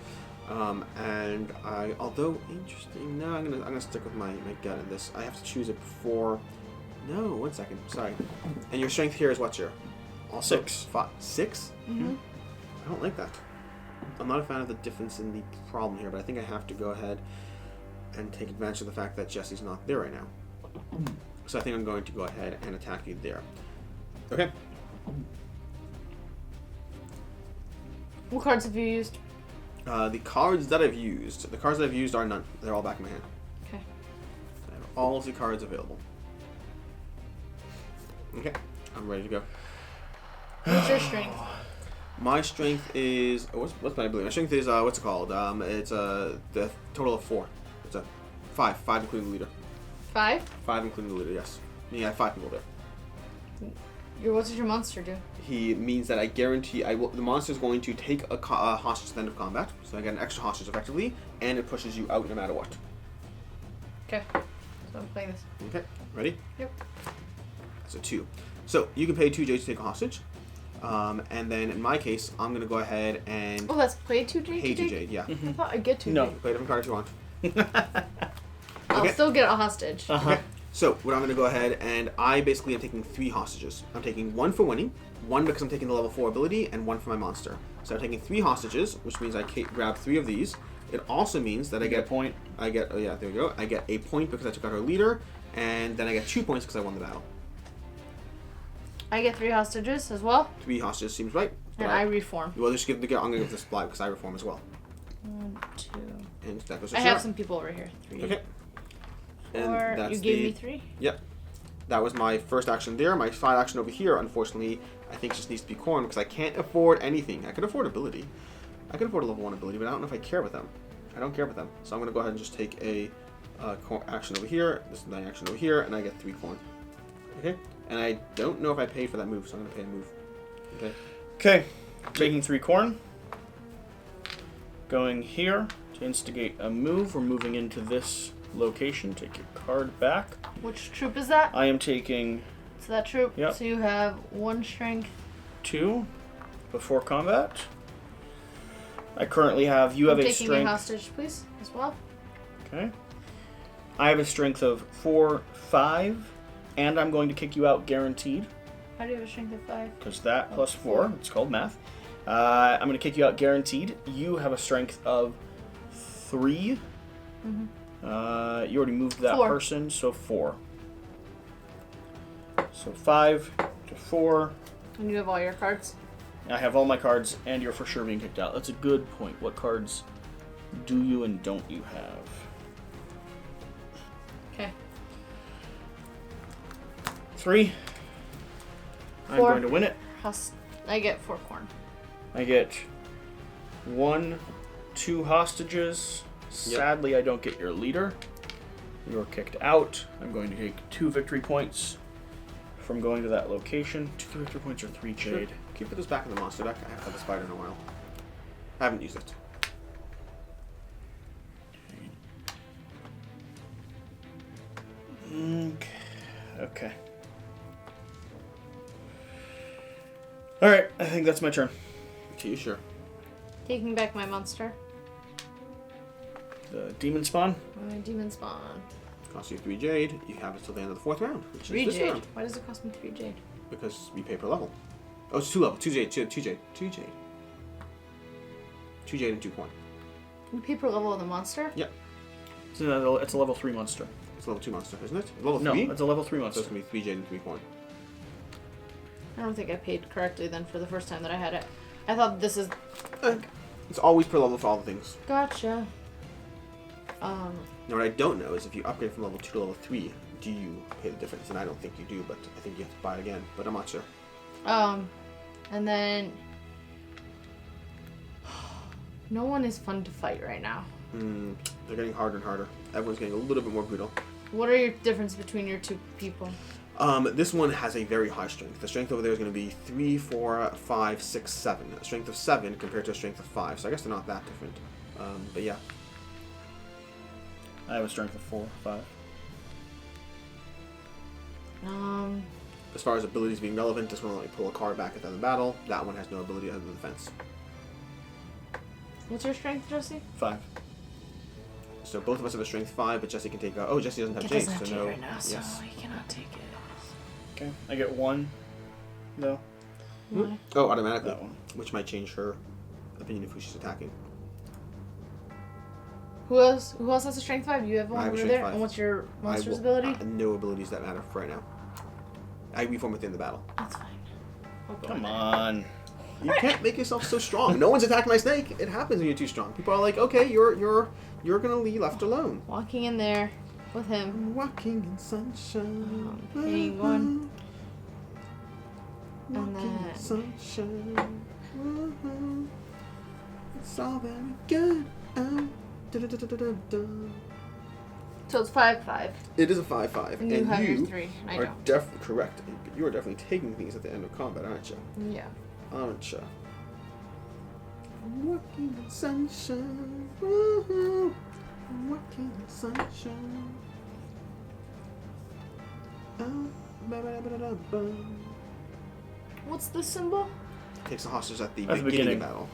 And I, although interesting, no, I'm gonna stick with my gut in this. I have to choose it before. No, 1 second. Sorry. And your strength here is what's your? Also 6. 6? Mm-hmm. I don't like that. I'm not a fan of the difference in the problem here, but I think I have to go ahead and take advantage of the fact that Jesse's not there right now. So I think I'm going to go ahead and attack you there. Okay. What cards have you used? The cards that I've used are none. They're all back in my hand. Okay. I have all of the cards available. Okay, I'm ready to go. What's your strength? My strength is what's my ability? My strength is what's it called? It's the total of 4. It's a 5 including the leader. 5? 5 including the leader. Yes. I have 5 people there. What does your monster do? He means that I guarantee the monster is going to take a hostage at the end of combat, so I get an extra hostage effectively, and it pushes you out no matter what. Okay. So I'm playing this. Okay, ready? Yep. That's a 2. So you can pay 2 J to take a hostage, and then in my case, I'm gonna go ahead and Oh, that's play 2 jade? pay 2 J. Yeah. I thought I'd get 2 No. jade. Play a different card if you want. I'll Okay. still get a hostage. Okay. So what I'm going to go ahead and I basically am taking 3 hostages. I'm taking 1 for winning, 1 because I'm taking the level 4 ability, and 1 for my monster. So I'm taking 3 hostages, which means I grab 3 of these. It also means that I get a point. I get there we go. I get a point because I took out her leader, and then I get 2 points because I won the battle. I get 3 hostages as well, 3 hostages seems right. But and I reform. well, just I'm going to give this fly because I reform as well. 1, 2. And that goes to I Shira. have some people over here. 3. Okay. 4. You gave me 3? Yep. That was my first action there. My final action over here, unfortunately, I think just needs to be corn because I can't afford anything. I could afford ability. I could afford a level 1 ability, but I don't know if I care about them. I don't care about them. So I'm going to go ahead and just take a action over here. This is my action over here, and I get 3 corn. Okay? And I don't know if I paid for that move, so I'm going to pay a move. Okay? Okay. Taking 3 corn. Going here to instigate a move. We're moving into this location. Take your card back. Which troop is that? I am taking to that troop. Yep. So you have 1 strength. 2 before combat. I currently have, you have a Taking strength. me hostage, please, as well. Okay. I have a strength of 4, 5, and I'm going to kick you out guaranteed. How do you have a strength of 5? Because that plus 4, it's called math. I'm going to kick you out guaranteed. You have a strength of 3. Mm-hmm. You already moved that 4. person, so 4. So 5 to 4. And you have all your cards? I have all my cards, and you're for sure being kicked out. That's a good point. What cards do you and don't you have? Okay. 3. I'm 4. going to win it. I get 4 corn. I get 1, 2 hostages. Sadly, I don't get your leader. You're kicked out. I'm going to take 2 victory points from going to that location. 2 victory points or 3 jade. Sure. Keep this back in the monster deck. I haven't had the spider in a while. I haven't used it. Okay. Alright, I think that's my turn. Okay, you sure? Taking back my monster. The demon spawn. My demon spawn. Costs you 3 jade. You have it till the end of the 4th round, which 3 is this jade. round. Why does it cost me 3 jade? Because we pay per level. Oh, it's 2 level. 2 jade. 2 jade. 2 jade. 2 jade and 2 coin. You pay per level of the monster? Yep. It's a level 3 monster. It's a level 2 monster, isn't it? Level 3? No, it's a level 3 So monster. it's going to be 3 jade and 3 coin. I don't think I paid correctly then for the first time that I had it. I thought this is... It's always per level for all the things. Gotcha. Now, what I don't know is if you upgrade from level 2 to level 3, do you pay the difference? And I don't think you do, but I think you have to buy it again. But I'm not sure. And then... No one is fun to fight right now. They're getting harder and harder. Everyone's getting a little bit more brutal. What are your difference between your 2 people? This one has a very high strength. The strength over there is going to be 3, 4, 5, 6, 7. A strength of 7 compared to a strength of 5. So I guess they're not that different. But yeah. I have a strength of 4, 5. As far as abilities being relevant, this one will let me pull a card back at the end of the battle. That one has no ability other than defense. What's your strength, Jesse? 5. So both of us have a strength 5, but Jesse can take... oh, Jesse doesn't have It Jade, doesn't have so Jade no... right now, so yes. he cannot take it. Okay, I get 1, though. Why? Oh, automatically. That one. Which might change her opinion of who she's attacking. Who else has a strength 5? You have I one have a over strength there? 5. And what's your monster's ability? No abilities that matter for right now. I reform within the battle. That's fine. Come on. You can't make yourself so strong. No one's attacked my snake. It happens when you're too strong. People are like, okay, you're gonna be left alone. Walking in there with him. I'm walking in sunshine. Paying 1. And Walking in then... sunshine. It's all very good. Da-da-da-da-da-da. So it's 5/5. It is a 5/5. And you have your 3. I are don't. definitely correct. But you are definitely taking things at the end of combat, aren't you? Yeah. Aren't you? I'm walking in sunshine. Woo-hoo. I'm walking in sunshine. Ba-ba-da-ba-da-ba. What's the symbol? Takes the hostage at the At the beginning of beginning. battle.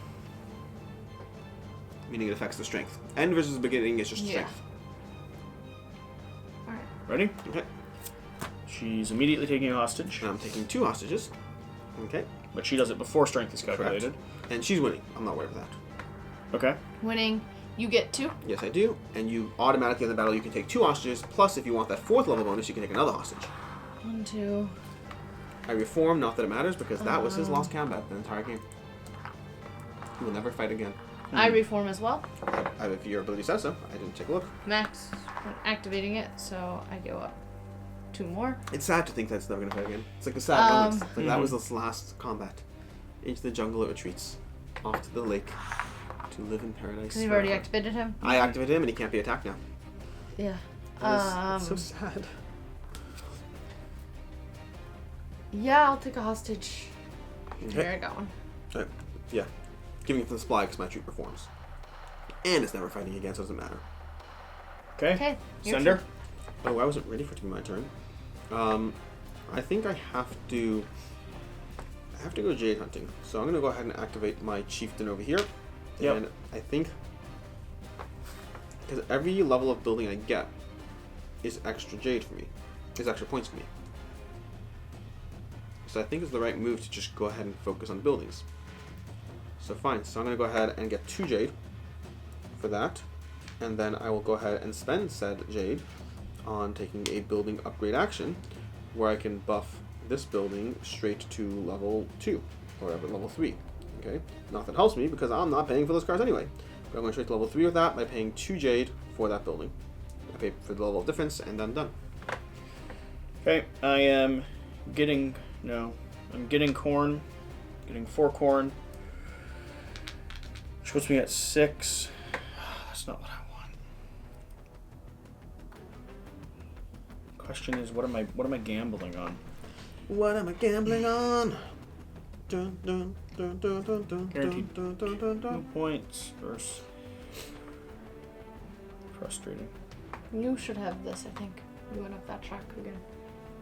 Meaning it affects the strength. End versus the beginning is just Yeah. strength. Alright. Ready? Okay. She's immediately taking a hostage, And I'm taking 2 hostages. Okay. but she does it before strength is Correct. calculated. And she's winning. I'm not worried about that. Okay. Winning. You get 2. Yes, I do. And you automatically in the battle you can take 2 hostages. Plus, if you want that 4th level bonus, you can take another hostage. 1, 2. I reform, not that it matters, because that was his lost combat the entire game. He will never fight again. I reform as well. If your ability says so. I didn't take a look. Max when activating it, so I go up 2 more. It's sad to think that's never going to fight again. It's like a sad moment. It's like that was Mhm. his last combat. Into the jungle it retreats. Off to the lake. To live in paradise. Because you've already forever. activated him. I activated him and he can't be attacked now. Yeah. It's so sad. Yeah, I'll take a hostage. Okay. Here, I got one. Yeah. Giving it to the supply because my troop performs. And it's never fighting again, so it doesn't matter. Okay. Okay. your Sender. turn. Oh, I wasn't ready for it to be my turn. I think I have to go jade hunting. So I'm going to go ahead and activate my chieftain over here. Yep. And I think, because every level of building I get is extra jade for me, is extra points for me. So I think it's the right move to just go ahead and focus on buildings. So fine, so I'm going to go ahead and get 2 jade for that. And then I will go ahead and spend said jade on taking a building upgrade action, where I can buff this building straight to level 2, or level 3. Okay, not that helps me because I'm not paying for those cards anyway. But I'm going straight to level 3 with that by paying 2 jade for that building. I pay for the level of difference, and then done. Okay, I am getting corn, getting 4 corn, which puts me at 6. That's not what I want. Question is, what am I gambling on? What am I gambling on? Dun, dun, dun, dun, dun, dun, Guaranteed dun, dun, dun, 2 dun. points versus frustrating. You should have this, I think. You went up that track again.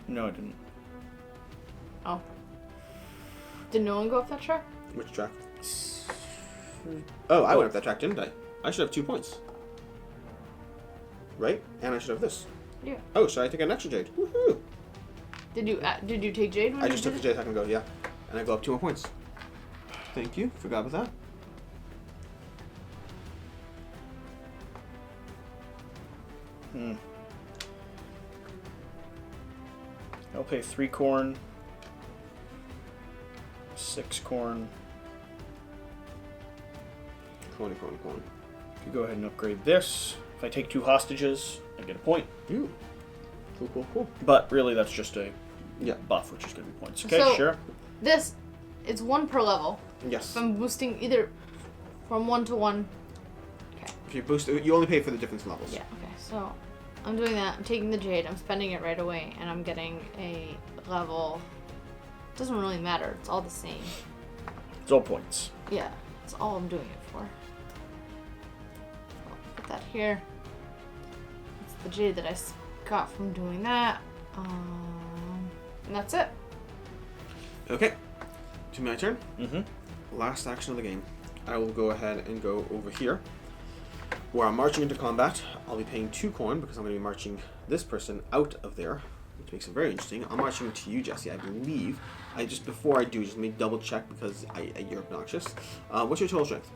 No, I didn't. Oh. Did no one go up that track? Which track? Oh, I went up that track, didn't I? I should have 2 points. Right? And I should have this. Yeah. Oh, should I take an extra jade? Woohoo! Did you take jade when I you just took the did it? jade a second ago, yeah. And I go up 2 more points. Thank you. Forgot about that. I'll pay 3 corn, 6 corn. Corny. If you go ahead and upgrade this, if I take 2 hostages, I get a point. Ooh. Cool. But really, that's just a Yeah. buff, which is going to be points. Okay, So- sure. This, it's 1 per level. Yes. So I'm boosting either from 1 to 1. Okay. If you boost, you only pay for the difference levels. Yeah, okay. So I'm doing that. I'm taking the jade. I'm spending it right away. And I'm getting a level. It doesn't really matter. It's all the same. It's all points. Yeah. That's all I'm doing it for. I'll put that here. It's the jade that I got from doing that. And that's it. Okay. To my turn. Mm-hmm. Last action of the game. I will go ahead and go over here, where I'm marching into combat. I'll be paying 2 corn because I'm going to be marching this person out of there, which makes it very interesting. I'm marching to you, Jesse, I believe. Before I do, just let me double check because you're obnoxious. What's your total strength?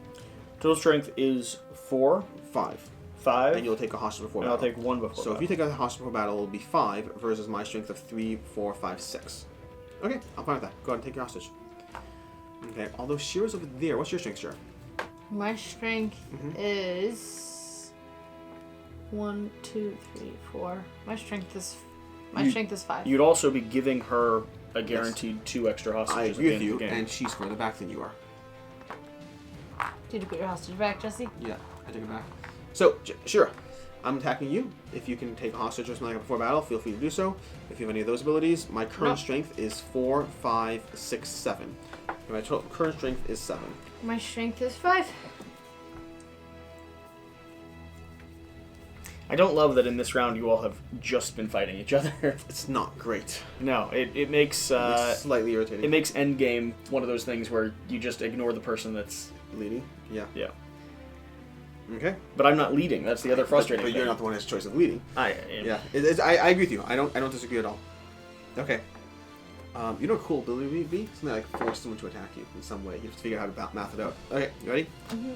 Total strength is 4, 5. 5. And you'll take a hostage before and I'll battle. take 1 before. So if you take a hostage before battle, it'll be 5 versus my strength of 3, 4, 5, 6. Okay, I'm fine with that. Go ahead and take your hostage. Okay, although Shira's over there. What's your strength, Shira? My strength is 1, 2, 3, 4. My strength is 5. You'd also be giving her a guaranteed 2 extra hostages I at the agree with end you, of the game. and she's further back than you are. Did you put your hostage back, Jesse? Yeah, I take it back. So, Shira, I'm attacking you. If you can take a hostage or something like that before battle, feel free to do so. If you have any of those abilities, my current strength is 4, 5, 6, 7. And my current strength is 7. My strength is 5. I don't love that in this round you all have just been fighting each other. It's not great. No, it makes It's slightly irritating. it makes endgame one of those things where you just ignore the person that's Leading? Yeah. Okay. But I'm not leading. That's the other frustrating But thing. you're not the one who has choice of leading. I Yeah. I agree with you. I don't disagree at all. Okay. You know what a cool ability would be? Something like force someone to attack you in some way. You have to figure out how to math it out. Okay, you ready? Mm-hmm.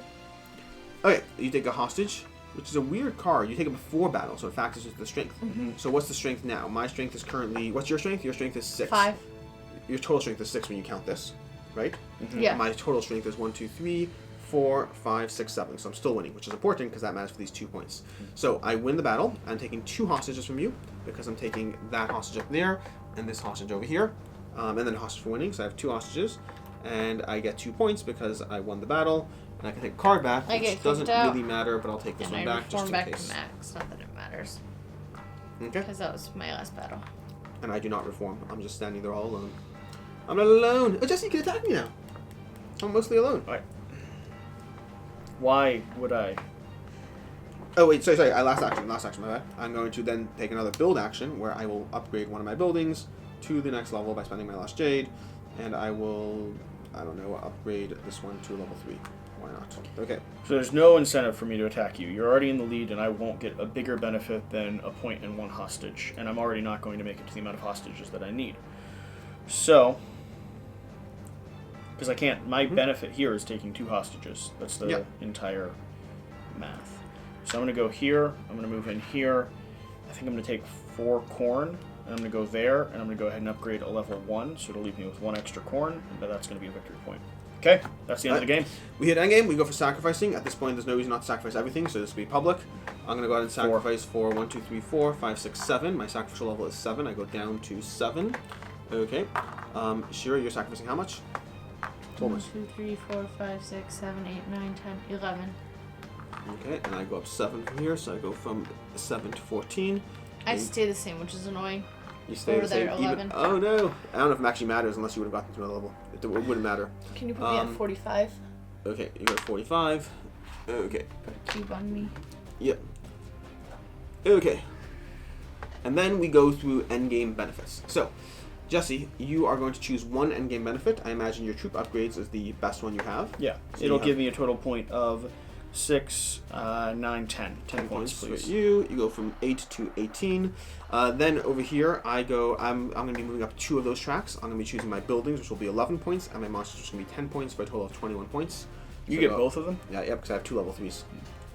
Okay, you take a hostage, which is a weird card. You take it before battle, so it factors into the strength. Mm-hmm. So what's the strength now? My strength is currently... What's your strength? Your strength is 6. 5. Your total strength is 6 when you count this, right? Yeah. My total strength is 1, 2, 3, 4, 5, 6, 7. So I'm still winning, which is important because that matters for these 2 points. So I win the battle. I'm taking 2 hostages from you because I'm taking that hostage up there and this hostage over here. And then a hostage for winning. So I have 2 hostages. And I get 2 points because I won the battle. And I can take a card back, I get which kicked doesn't out. really matter, but I'll take this And one I back just reform in back case. to max. Not that it matters. Okay. Because that was my last battle. And I do not reform. I'm just standing there all alone. I'm not alone. Oh, Jesse, you can attack me now. I'm mostly alone. Why would I? Oh wait, sorry. Last action, my bad. I'm going to then take another build action where I will upgrade one of my buildings to the next level by spending my last jade, and I will, I don't know, upgrade this one to level 3. Why not? Okay. So there's no incentive for me to attack you. You're already in the lead, and I won't get a bigger benefit than a point and 1 hostage, and I'm already not going to make it to the amount of hostages that I need. So, because I can't, my benefit here is taking 2 hostages. That's the entire math. So I'm going to go here, I'm going to move in here, I think I'm going to take 4 corn, and I'm going to go there, and I'm going to go ahead and upgrade a level 1, so it'll leave me with 1 extra corn, but that's going to be a victory point. Okay, that's the end of the game. We hit endgame, we go for sacrificing. At this point, there's no reason not to sacrifice everything, so this will be public. I'm going to go ahead and sacrifice for 1, 2, 3, 4, 5, 6, 7. My sacrificial level is 7. I go down to 7. Okay. Shira, you're sacrificing how much? 1, 2, 3, 4, 5, 6, 7, 8, 9, 10, 11. Okay, and I go up 7 from here, so I go from 7 to 14. I stay the same, which is annoying. You stay the same. 11. Oh no! I don't know if it actually matters unless you would have gotten to another level. It wouldn't matter. Can you put me at 45? Okay, you go to 45. Okay. Put a cube on me. Yep. Okay. And then we go through endgame benefits. So, Jesse, you are going to choose 1 endgame benefit. I imagine your troop upgrades is the best one you have. Yeah, so it'll give me a total point of 6, 9, 10. 10 points, please. For you go from 8 to 18. Then over here, I'm going to be moving up 2 of those tracks. I'm going to be choosing my buildings, which will be 11 points, and my monsters, which is going to be 10 points for a total of 21 points. You get both of them? Yeah, yep, because I have 2 level 3s.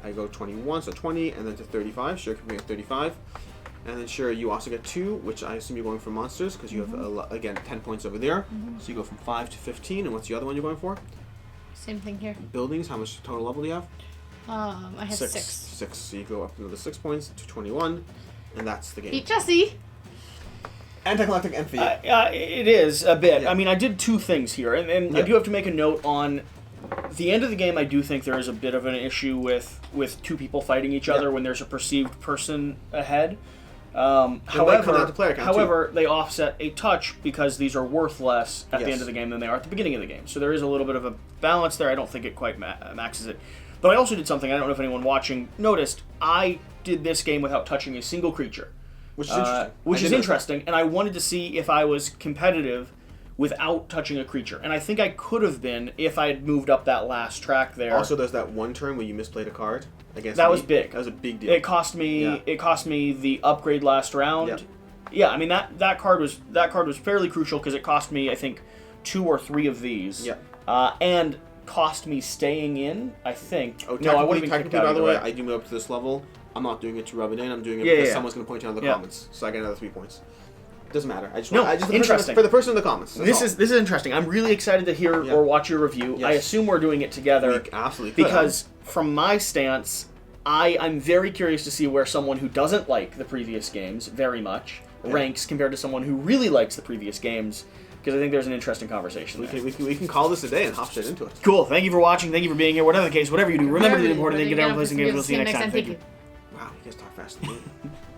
I go 21, so 20, and then to 35. Sure, can be at 35. And then sure, you also get 2, which I assume you're going for monsters, because you have, again, 10 points over there. So you go from 5 to 15, and what's the other one you're going for? Same thing here. Buildings, how much total level do you have? I have 6. 6, so you go up another 6 points to 21, and that's the game. Beat Jesse! Anticlimactic end for you. It is a bit. Yeah. I mean, I did 2 things here, and I do have to make a note on the end of the game. I do think there is a bit of an issue with 2 people fighting each other when there's a perceived person ahead. However, they offset a touch because these are worth less at the end of the game than they are at the beginning of the game. So there is a little bit of a balance there. I don't think it quite maxes it. But I also did something, I don't know if anyone watching noticed, I did this game without touching a single creature. Which is interesting. Which is interesting, and I wanted to see if I was competitive without touching a creature. And I think I could have been if I had moved up that last track there. Also, there's that one turn where you misplayed a card against That was big. That was a big deal. It cost me the upgrade last round. Yep. Yeah, I mean that card was fairly crucial because it cost me, I think, 2 or 3 of these. Yep. And cost me staying in, I think. Oh, no, I would have been kicked out. By the way, way. I do move up to this level. I'm not doing it to rub it in. I'm doing it because someone's going to point out in the comments. So I get another 3 points. Doesn't matter. I just interesting. For the person in the comments. This is interesting. I'm really excited to hear or watch your review. Yes. I assume we're doing it together. We absolutely could. Because from my stance, I'm very curious to see where someone who doesn't like the previous games very much ranks compared to someone who really likes the previous games. Because I think there's an interesting conversation there. We can call this a day and hop straight into it. Cool. Thank you for watching. Thank you for being here. Whatever the case, whatever you do, remember the important thing. Get down and play some games. We'll see you next time. Thank you. Wow, you guys talk fast.